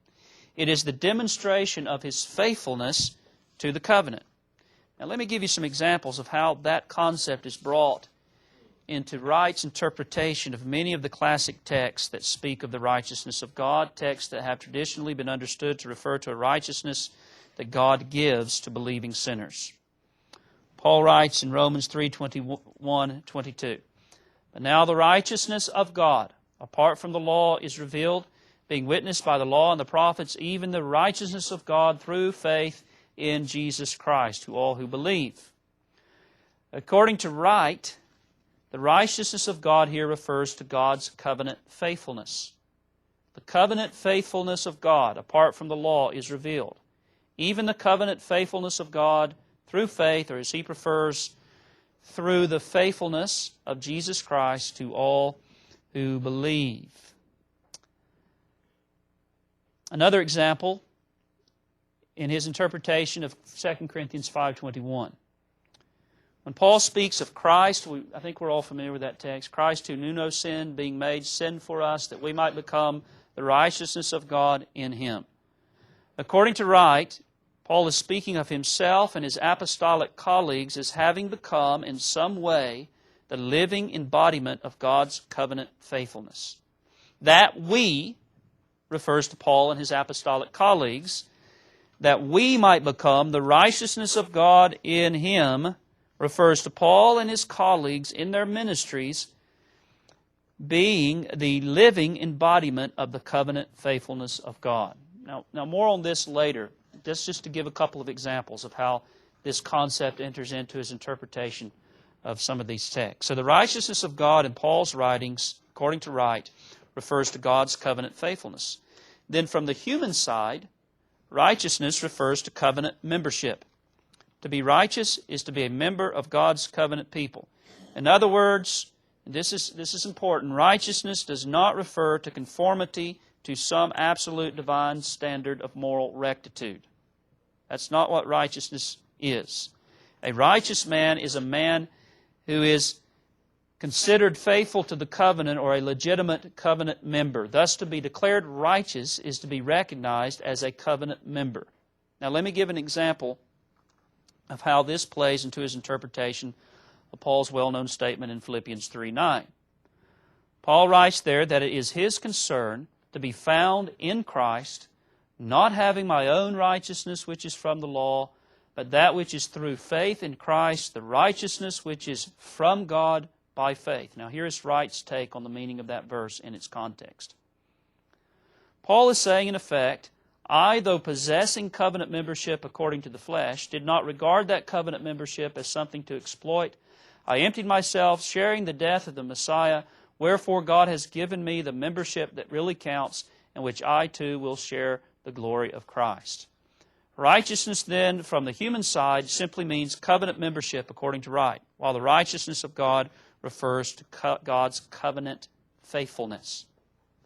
It is the demonstration of His faithfulness to the covenant. Now let me give you some examples of how that concept is brought into Wright's interpretation of many of the classic texts that speak of the righteousness of God, texts that have traditionally been understood to refer to a righteousness that God gives to believing sinners. Paul writes in Romans 3:21-22, "But now the righteousness of God, apart from the law, is revealed, being witnessed by the law and the prophets, even the righteousness of God through faith in Jesus Christ, to all who believe." According to Wright, the righteousness of God here refers to God's covenant faithfulness. The covenant faithfulness of God, apart from the law, is revealed. Even the covenant faithfulness of God through faith, or as he prefers, through the faithfulness of Jesus Christ to all who believe. Another example in his interpretation of 2 Corinthians 5:21. When Paul speaks of Christ, I think we're all familiar with that text, Christ who knew no sin, being made sin for us, that we might become the righteousness of God in Him. According to Wright, Paul is speaking of himself and his apostolic colleagues as having become, in some way, the living embodiment of God's covenant faithfulness. That we refers to Paul and his apostolic colleagues, that we might become the righteousness of God in Him, refers to Paul and his colleagues in their ministries being the living embodiment of the covenant faithfulness of God. Now more on this later. That's just to give a couple of examples of how this concept enters into his interpretation of some of these texts. So the righteousness of God in Paul's writings, according to Wright, refers to God's covenant faithfulness. Then from the human side, righteousness refers to covenant membership. To be righteous is to be a member of God's covenant people. In other words, and this is important, righteousness does not refer to conformity to some absolute divine standard of moral rectitude. That's not what righteousness is. A righteous man is a man who is considered faithful to the covenant or a legitimate covenant member. Thus, to be declared righteous is to be recognized as a covenant member. Now, let me give an example of how this plays into his interpretation of Paul's well-known statement in Philippians 3:9. Paul writes there that it is his concern to be found in Christ, not having my own righteousness which is from the law, but that which is through faith in Christ, the righteousness which is from God by faith. Now here is Wright's take on the meaning of that verse in its context. Paul is saying, in effect, I, though possessing covenant membership according to the flesh, did not regard that covenant membership as something to exploit. I emptied myself, sharing the death of the Messiah, wherefore God has given me the membership that really counts, in which I too will share the glory of Christ. Righteousness then from the human side simply means covenant membership according to Wright, while the righteousness of God refers to God's covenant faithfulness.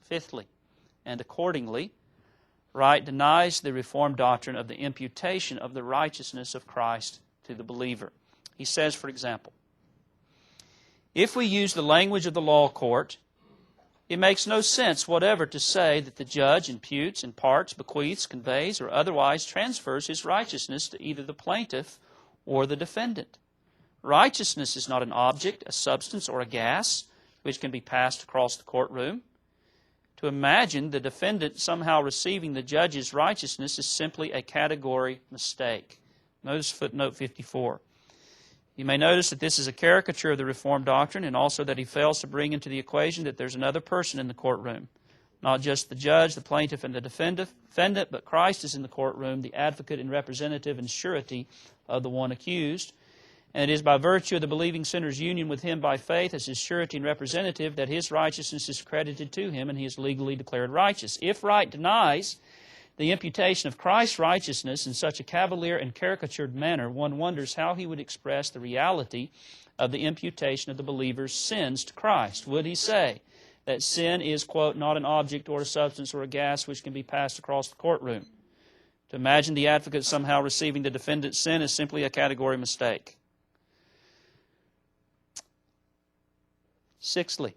Fifthly, and accordingly, Wright denies the Reformed doctrine of the imputation of the righteousness of Christ to the believer. He says, for example, if we use the language of the law court, it makes no sense whatever to say that the judge imputes, imparts, bequeaths, conveys, or otherwise transfers his righteousness to either the plaintiff or the defendant. Righteousness is not an object, a substance, or a gas which can be passed across the courtroom. To imagine the defendant somehow receiving the judge's righteousness is simply a category mistake. Notice footnote 54. You may notice that this is a caricature of the Reformed doctrine, and also that he fails to bring into the equation that there's another person in the courtroom. Not just the judge, the plaintiff, and the defendant, but Christ is in the courtroom, the advocate and representative and surety of the one accused. And it is by virtue of the believing sinner's union with him by faith as his surety and representative that his righteousness is credited to him and he is legally declared righteous. If Wright denies the imputation of Christ's righteousness in such a cavalier and caricatured manner, one wonders how he would express the reality of the imputation of the believer's sins to Christ. Would he say that sin is, quote, not an object or a substance or a gas which can be passed across the courtroom? To imagine the advocate somehow receiving the defendant's sin is simply a category mistake. Sixthly,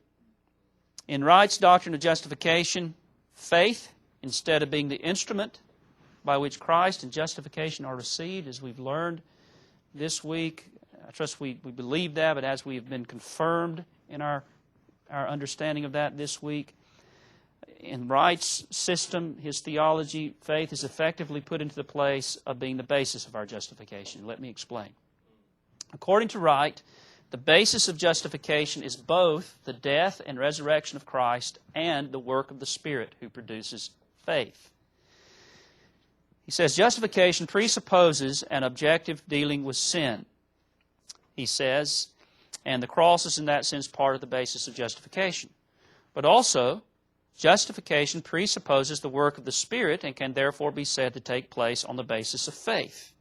in Wright's doctrine of justification, faith, instead of being the instrument by which Christ and justification are received, as we've learned this week, I trust we believe that, but as we have been confirmed in our understanding of that this week, in Wright's system, his theology, faith is effectively put into the place of being the basis of our justification. Let me explain. According to Wright, the basis of justification is both the death and resurrection of Christ and the work of the Spirit who produces faith. He says justification presupposes an objective dealing with sin. He says, and the cross is in that sense part of the basis of justification. But also, justification presupposes the work of the Spirit and can therefore be said to take place on the basis of faith.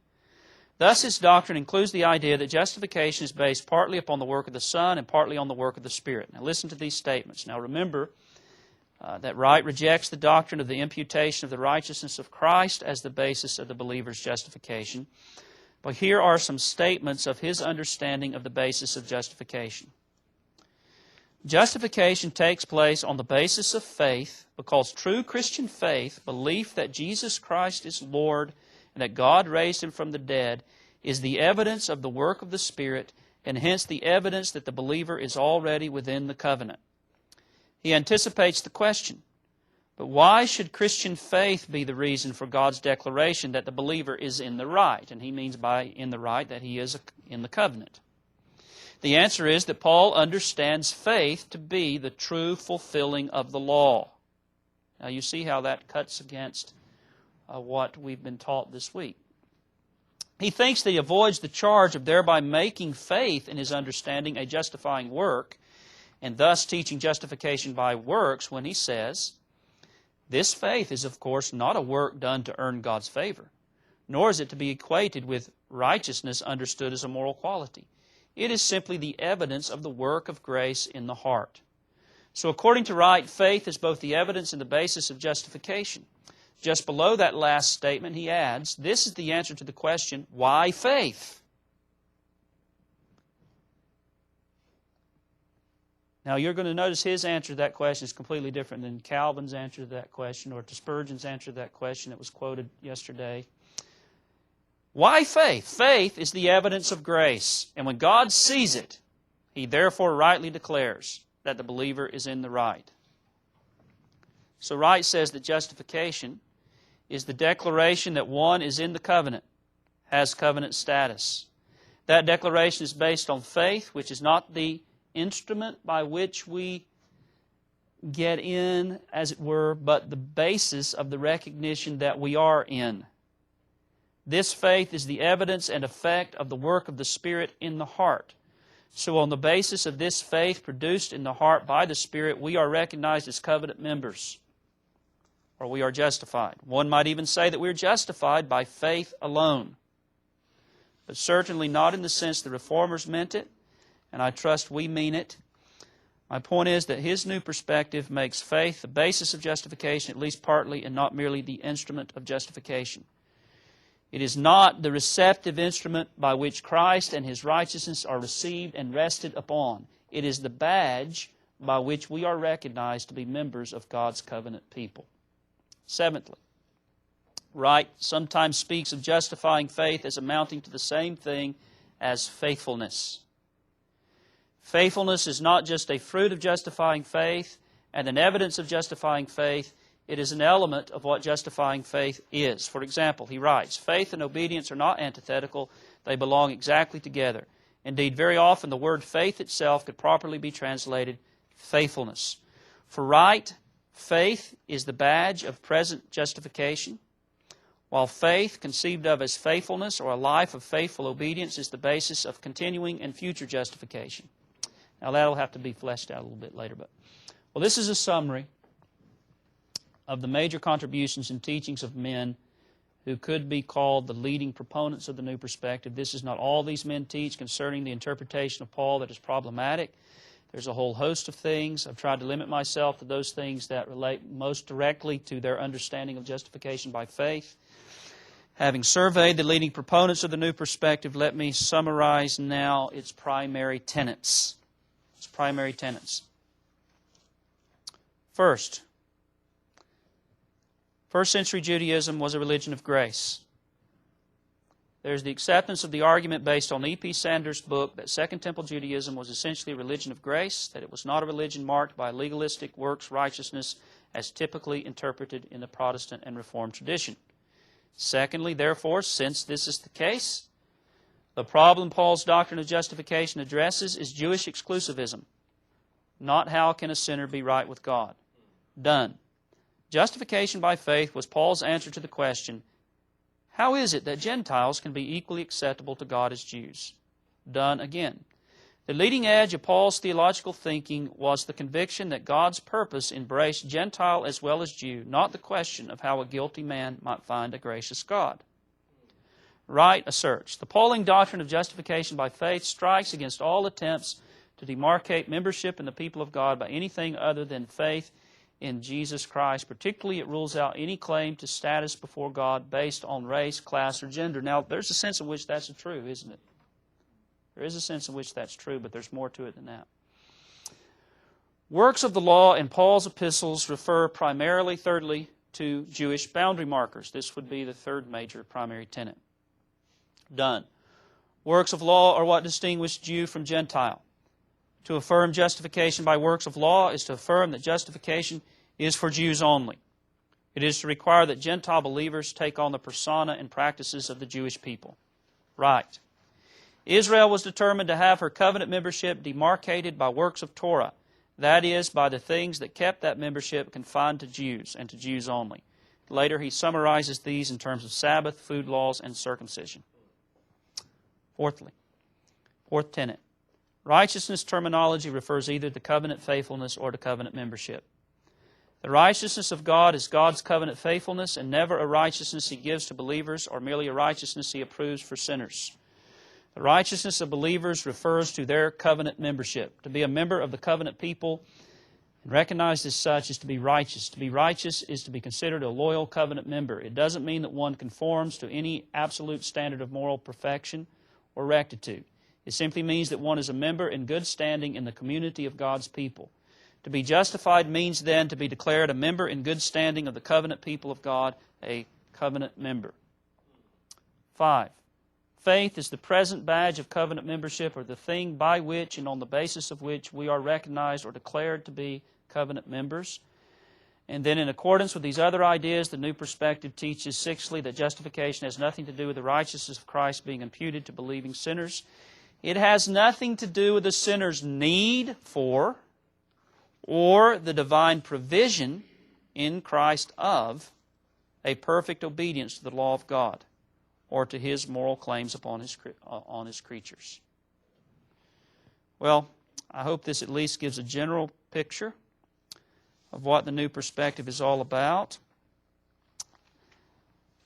Thus, his doctrine includes the idea that justification is based partly upon the work of the Son and partly on the work of the Spirit. Now listen to these statements. Now remember that Wright rejects the doctrine of the imputation of the righteousness of Christ as the basis of the believer's justification. But here are some statements of his understanding of the basis of justification. Justification takes place on the basis of faith because true Christian faith, belief that Jesus Christ is Lord and that God raised Him from the dead, is the evidence of the work of the Spirit and hence the evidence that the believer is already within the covenant. He anticipates the question, but why should Christian faith be the reason for God's declaration that the believer is in the right? And he means by in the right that he is in the covenant. The answer is that Paul understands faith to be the true fulfilling of the law. Now you see how that cuts against what we've been taught this week. He thinks that he avoids the charge of thereby making faith in his understanding a justifying work, and thus teaching justification by works when he says, this faith is of course not a work done to earn God's favor, nor is it to be equated with righteousness understood as a moral quality. It is simply the evidence of the work of grace in the heart. So according to Wright, faith is both the evidence and the basis of justification. Just below that last statement, he adds, this is the answer to the question, why faith? Now, you're going to notice his answer to that question is completely different than Calvin's answer to that question or to Spurgeon's answer to that question that was quoted yesterday. Why faith? Faith is the evidence of grace. And when God sees it, He therefore rightly declares that the believer is in the right. So Wright says that justification is the declaration that one is in the covenant, has covenant status. That declaration is based on faith, which is not the instrument by which we get in, as it were, but the basis of the recognition that we are in. This faith is the evidence and effect of the work of the Spirit in the heart. So on the basis of this faith produced in the heart by the Spirit, we are recognized as covenant members, or we are justified. One might even say that we are justified by faith alone, but certainly not in the sense the Reformers meant it, and I trust we mean it. My point is that his new perspective makes faith the basis of justification, at least partly, and not merely the instrument of justification. It is not the receptive instrument by which Christ and His righteousness are received and rested upon. It is the badge by which we are recognized to be members of God's covenant people. Seventhly, Wright sometimes speaks of justifying faith as amounting to the same thing as faithfulness. Faithfulness is not just a fruit of justifying faith and an evidence of justifying faith. It is an element of what justifying faith is. For example, he writes, faith and obedience are not antithetical. They belong exactly together. Indeed, very often the word faith itself could properly be translated faithfulness. For Wright, faith is the badge of present justification, while faith, conceived of as faithfulness or a life of faithful obedience, is the basis of continuing and future justification. Now that'll have to be fleshed out a little bit later. Well, this is a summary of the major contributions and teachings of men who could be called the leading proponents of the new perspective. This is not all these men teach concerning the interpretation of Paul that is problematic. There's a whole host of things. I've tried to limit myself to those things that relate most directly to their understanding of justification by faith. Having surveyed the leading proponents of the new perspective, let me summarize now its primary tenets. Its primary tenets. First century Judaism was a religion of grace. There's the acceptance of the argument based on E.P. Sanders' book that Second Temple Judaism was essentially a religion of grace, that it was not a religion marked by legalistic works righteousness as typically interpreted in the Protestant and Reformed tradition. Secondly, therefore, since this is the case, the problem Paul's doctrine of justification addresses is Jewish exclusivism, not how can a sinner be right with God. Done. Justification by faith was Paul's answer to the question, how is it that Gentiles can be equally acceptable to God as Jews? Done again. The leading edge of Paul's theological thinking was the conviction that God's purpose embraced Gentile as well as Jew, not the question of how a guilty man might find a gracious God. Wright asserts, the Pauline doctrine of justification by faith strikes against all attempts to demarcate membership in the people of God by anything other than faith in Jesus Christ. Particularly, it rules out any claim to status before God based on race, class, or gender. Now, there's a sense in which that's true, isn't it? There is a sense in which that's true, but there's more to it than that. Works of the law in Paul's epistles refer primarily, thirdly, to Jewish boundary markers. This would be the third major primary tenet. Done. Works of law are what distinguish Jew from Gentile. To affirm justification by works of law is to affirm that justification is for Jews only. It is to require that Gentile believers take on the persona and practices of the Jewish people. Right. Israel was determined to have her covenant membership demarcated by works of Torah, that is, by the things that kept that membership confined to Jews and to Jews only. Later he summarizes these in terms of Sabbath, food laws, and circumcision. Fourthly, fourth tenet. Righteousness terminology refers either to covenant faithfulness or to covenant membership. The righteousness of God is God's covenant faithfulness and never a righteousness He gives to believers or merely a righteousness He approves for sinners. The righteousness of believers refers to their covenant membership. To be a member of the covenant people and recognized as such is to be righteous. To be righteous is to be considered a loyal covenant member. It doesn't mean that one conforms to any absolute standard of moral perfection or rectitude. It simply means that one is a member in good standing in the community of God's people. To be justified means then to be declared a member in good standing of the covenant people of God, a covenant member. 5. Faith is the present badge of covenant membership, or the thing by which and on the basis of which we are recognized or declared to be covenant members. And then in accordance with these other ideas, the new perspective teaches, sixthly, that justification has nothing to do with the righteousness of Christ being imputed to believing sinners. It has nothing to do with the sinner's need for or the divine provision in Christ of a perfect obedience to the law of God or to His moral claims upon His creatures. Well, I hope this at least gives a general picture of what the new perspective is all about.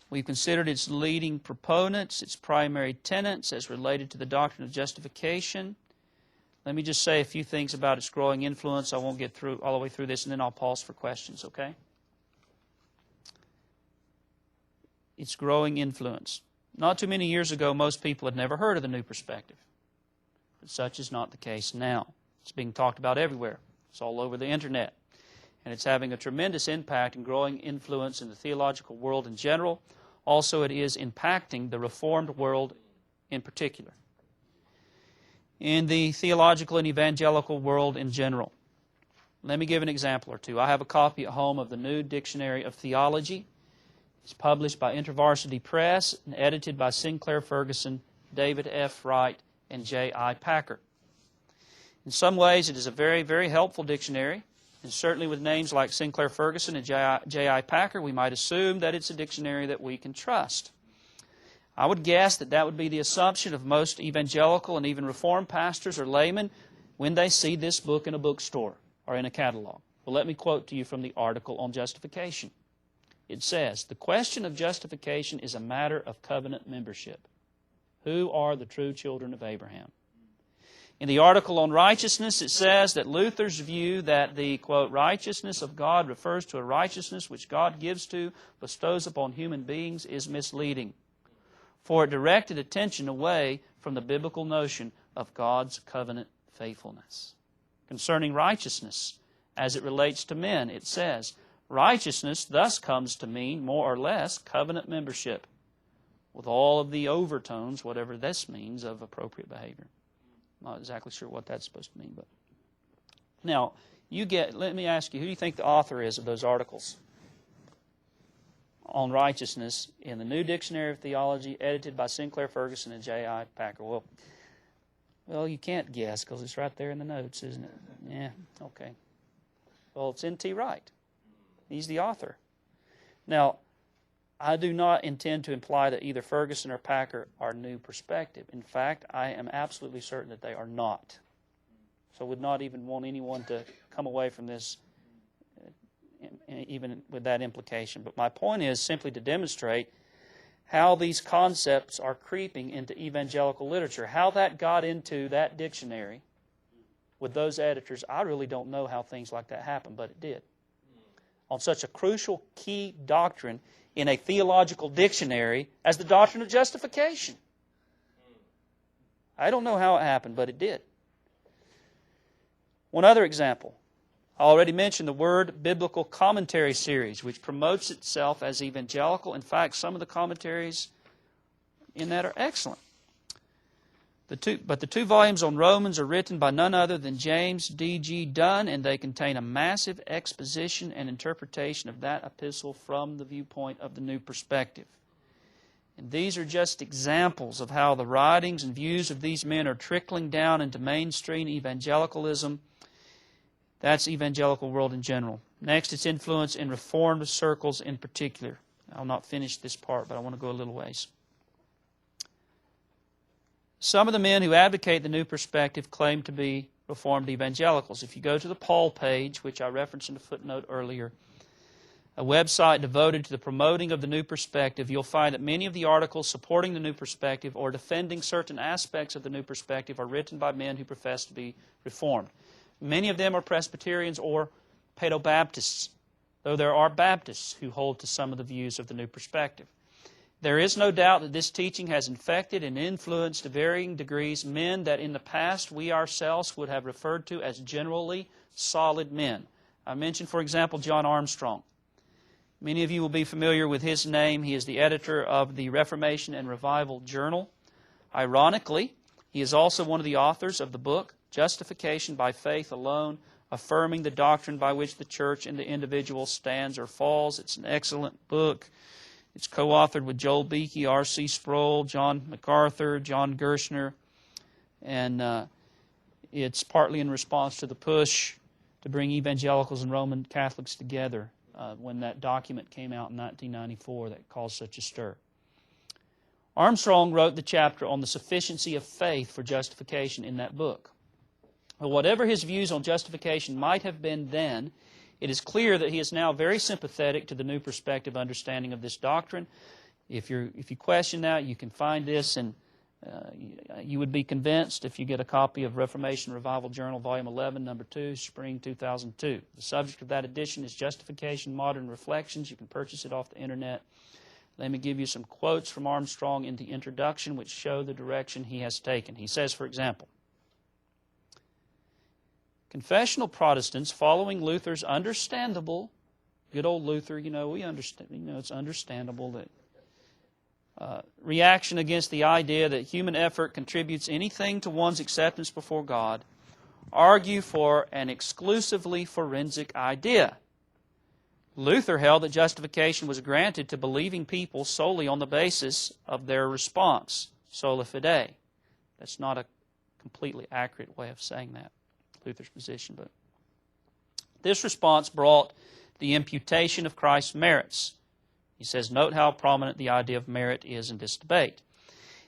We've considered its leading proponents, its primary tenets as related to the doctrine of justification. Let me just say a few things about its growing influence. I won't get through all the way through this, and then I'll pause for questions, okay? Its growing influence. Not too many years ago, most people had never heard of the new perspective. But such is not the case now. It's being talked about everywhere. It's all over the internet. And it's having a tremendous impact and growing influence in the theological world in general. Also, it is impacting the Reformed world in particular. In the theological and evangelical world in general. Let me give an example or two. I have a copy at home of the New Dictionary of Theology. It's published by InterVarsity Press and edited by Sinclair Ferguson, David F. Wright, and J.I. Packer. In some ways, it is a very, very helpful dictionary, and certainly with names like Sinclair Ferguson and J.I. Packer, we might assume that it's a dictionary that we can trust. I would guess that would be the assumption of most evangelical and even Reformed pastors or laymen when they see this book in a bookstore or in a catalog. Well, let me quote to you from the article on justification. It says, "The question of justification is a matter of covenant membership. Who are the true children of Abraham?" In the article on righteousness, it says that Luther's view that the, quote, righteousness of God refers to a righteousness which God gives to, bestows upon human beings is misleading, for it directed attention away from the biblical notion of God's covenant faithfulness. Concerning righteousness, as it relates to men, it says, righteousness thus comes to mean, more or less, covenant membership, with all of the overtones, whatever this means, of appropriate behavior. I'm not exactly sure what that's supposed to mean, but now let me ask you, who do you think the author is of those articles on righteousness in the New Dictionary of Theology, edited by Sinclair Ferguson and J.I. Packer? Well, you can't guess because it's right there in the notes, isn't it? Yeah, okay. Well, it's N.T. Wright. He's the author. Now, I do not intend to imply that either Ferguson or Packer are New Perspective. In fact, I am absolutely certain that they are not. So I would not even want anyone to come away from this even with that implication. But my point is simply to demonstrate how these concepts are creeping into evangelical literature. How that got into that dictionary with those editors, I really don't know how things like that happened, but it did. On such a crucial key doctrine in a theological dictionary as the doctrine of justification. I don't know how it happened, but it did. One other example. I already mentioned the Word Biblical Commentary Series, which promotes itself as evangelical. In fact, some of the commentaries in that are excellent. But the two volumes on Romans are written by none other than James D.G. Dunn, and they contain a massive exposition and interpretation of that epistle from the viewpoint of the New Perspective. And these are just examples of how the writings and views of these men are trickling down into mainstream evangelicalism. That's evangelical world in general. Next, its influence in Reformed circles in particular. I'll not finish this part, but I want to go a little ways. Some of the men who advocate the New Perspective claim to be Reformed evangelicals. If you go to the Paul page, which I referenced in a footnote earlier, a website devoted to the promoting of the New Perspective, you'll find that many of the articles supporting the New Perspective or defending certain aspects of the New Perspective are written by men who profess to be Reformed. Many of them are Presbyterians or Paedo-Baptists, though there are Baptists who hold to some of the views of the New Perspective. There is no doubt that this teaching has infected and influenced to varying degrees men that in the past we ourselves would have referred to as generally solid men. I mentioned, for example, John Armstrong. Many of you will be familiar with his name. He is the editor of the Reformation and Revival Journal. Ironically, he is also one of the authors of the book, Justification by Faith Alone, Affirming the Doctrine by which the Church and the Individual Stands or Falls. It's an excellent book. It's co-authored with Joel Beakey, R.C. Sproul, John MacArthur, John Gershner, and it's partly in response to the push to bring evangelicals and Roman Catholics together when that document came out in 1994 that caused such a stir. Armstrong wrote the chapter on the sufficiency of faith for justification in that book. But whatever his views on justification might have been then, it is clear that he is now very sympathetic to the New Perspective understanding of this doctrine. If you question that, you can find this, and you would be convinced if you get a copy of Reformation Revival Journal, Volume 11, Number 2, Spring 2002. The subject of that edition is Justification, Modern Reflections. You can purchase it off the Internet. Let me give you some quotes from Armstrong in the introduction which show the direction he has taken. He says, for example, confessional Protestants, following Luther's understandable, good old Luther, we understand, it's understandable that reaction against the idea that human effort contributes anything to one's acceptance before God, argue for an exclusively forensic idea. Luther held that justification was granted to believing people solely on the basis of their response, sola fide. That's not a completely accurate way of saying that, Luther's position. But this response brought the imputation of Christ's merits. He says, note how prominent the idea of merit is in this debate.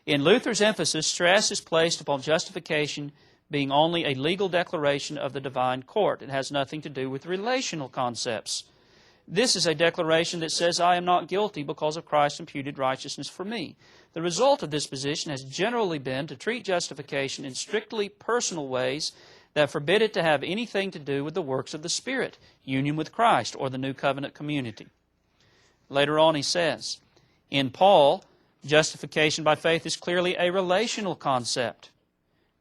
In Luther's emphasis, stress is placed upon justification being only a legal declaration of the divine court. It has nothing to do with relational concepts. This is a declaration that says, I am not guilty because of Christ's imputed righteousness for me. The result of this position has generally been to treat justification in strictly personal ways that forbid it to have anything to do with the works of the Spirit, union with Christ, or the new covenant community. Later on he says, in Paul, justification by faith is clearly a relational concept.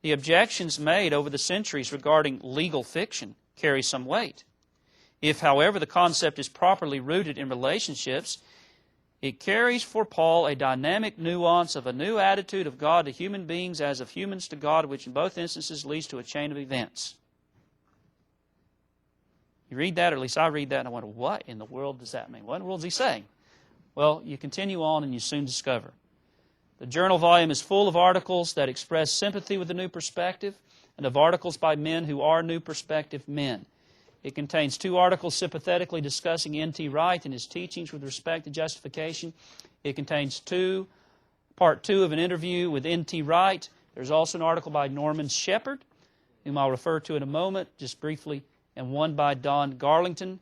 The objections made over the centuries regarding legal fiction carry some weight. If, however, the concept is properly rooted in relationships, it carries for Paul a dynamic nuance of a new attitude of God to human beings as of humans to God, which in both instances leads to a chain of events. You read that, or at least I read that, and I wonder, what in the world does that mean? What in the world is he saying? Well, you continue on and you soon discover. The journal volume is full of articles that express sympathy with the new perspective and of articles by men who are new perspective men. It contains 2 articles sympathetically discussing N.T. Wright and his teachings with respect to justification. It contains part 2 of an interview with N.T. Wright. There's also an article by Norman Shepherd, whom I'll refer to in a moment, just briefly, and one by Don Garlington.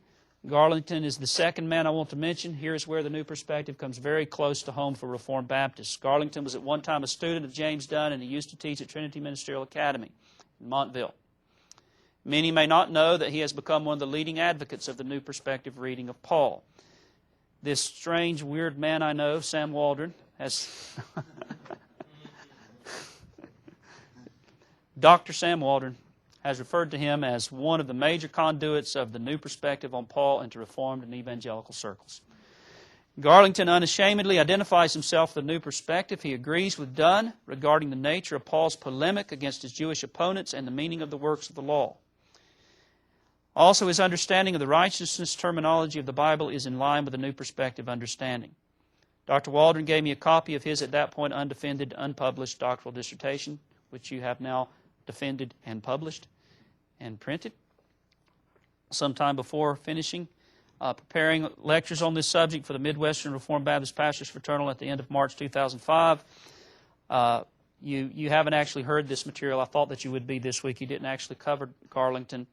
Garlington is the second man I want to mention. Here's where the new perspective comes very close to home for Reformed Baptists. Garlington was at one time a student of James Dunn, and he used to teach at Trinity Ministerial Academy in Montville. Many may not know that he has become one of the leading advocates of the new perspective reading of Paul. This strange, weird man I know, Sam Waldron, has... Dr. Sam Waldron has referred to him as one of the major conduits of the new perspective on Paul into Reformed and evangelical circles. Garlington unashamedly identifies himself with the new perspective. He agrees with Dunn regarding the nature of Paul's polemic against his Jewish opponents and the meaning of the works of the law. Also, his understanding of the righteousness terminology of the Bible is in line with the new perspective understanding. Dr. Waldron gave me a copy of his at that point undefended, unpublished doctoral dissertation, which you have now defended and published and printed. Sometime before finishing preparing lectures on this subject for the Midwestern Reformed Baptist Pastors Fraternal at the end of March 2005. You haven't actually heard this material. I thought that you would be this week. You didn't actually cover Garlington,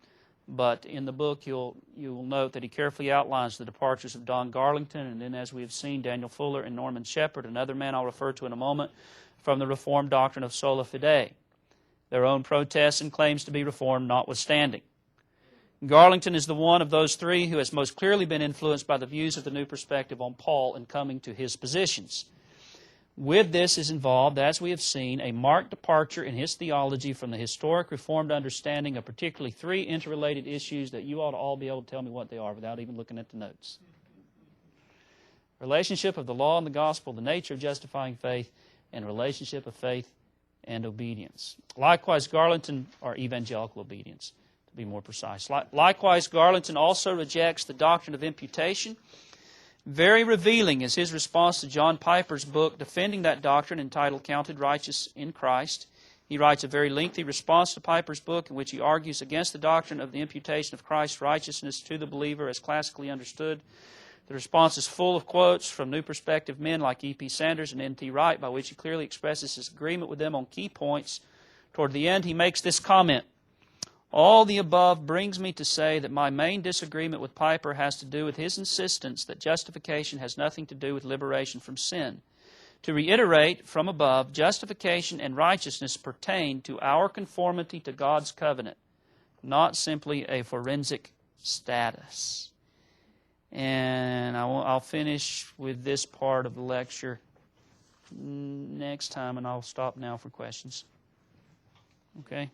but in the book you will note that he carefully outlines the departures of Don Garlington, and then, as we have seen, Daniel Fuller and Norman Shepherd, another man I'll refer to in a moment, from the Reformed doctrine of sola fide, their own protests and claims to be Reformed notwithstanding. Garlington is the one of those 3 who has most clearly been influenced by the views of the new perspective on Paul in coming to his positions. With this is involved, as we have seen, a marked departure in his theology from the historic Reformed understanding of particularly 3 interrelated issues that you ought to all be able to tell me what they are without even looking at the notes. Relationship of the law and the gospel, the nature of justifying faith, and relationship of faith and obedience. Likewise, Garlington, or evangelical obedience, to be more precise. Likewise, Garlington also rejects the doctrine of imputation. Very revealing is his response to John Piper's book defending that doctrine entitled Counted Righteous in Christ. He writes a very lengthy response to Piper's book in which he argues against the doctrine of the imputation of Christ's righteousness to the believer as classically understood. The response is full of quotes from new perspective men like E.P. Sanders and N.T. Wright, by which he clearly expresses his agreement with them on key points. Toward the end, he makes this comment: all the above brings me to say that my main disagreement with Piper has to do with his insistence that justification has nothing to do with liberation from sin. To reiterate from above, justification and righteousness pertain to our conformity to God's covenant, not simply a forensic status. And I'll finish with this part of the lecture next time, and I'll stop now for questions. Okay?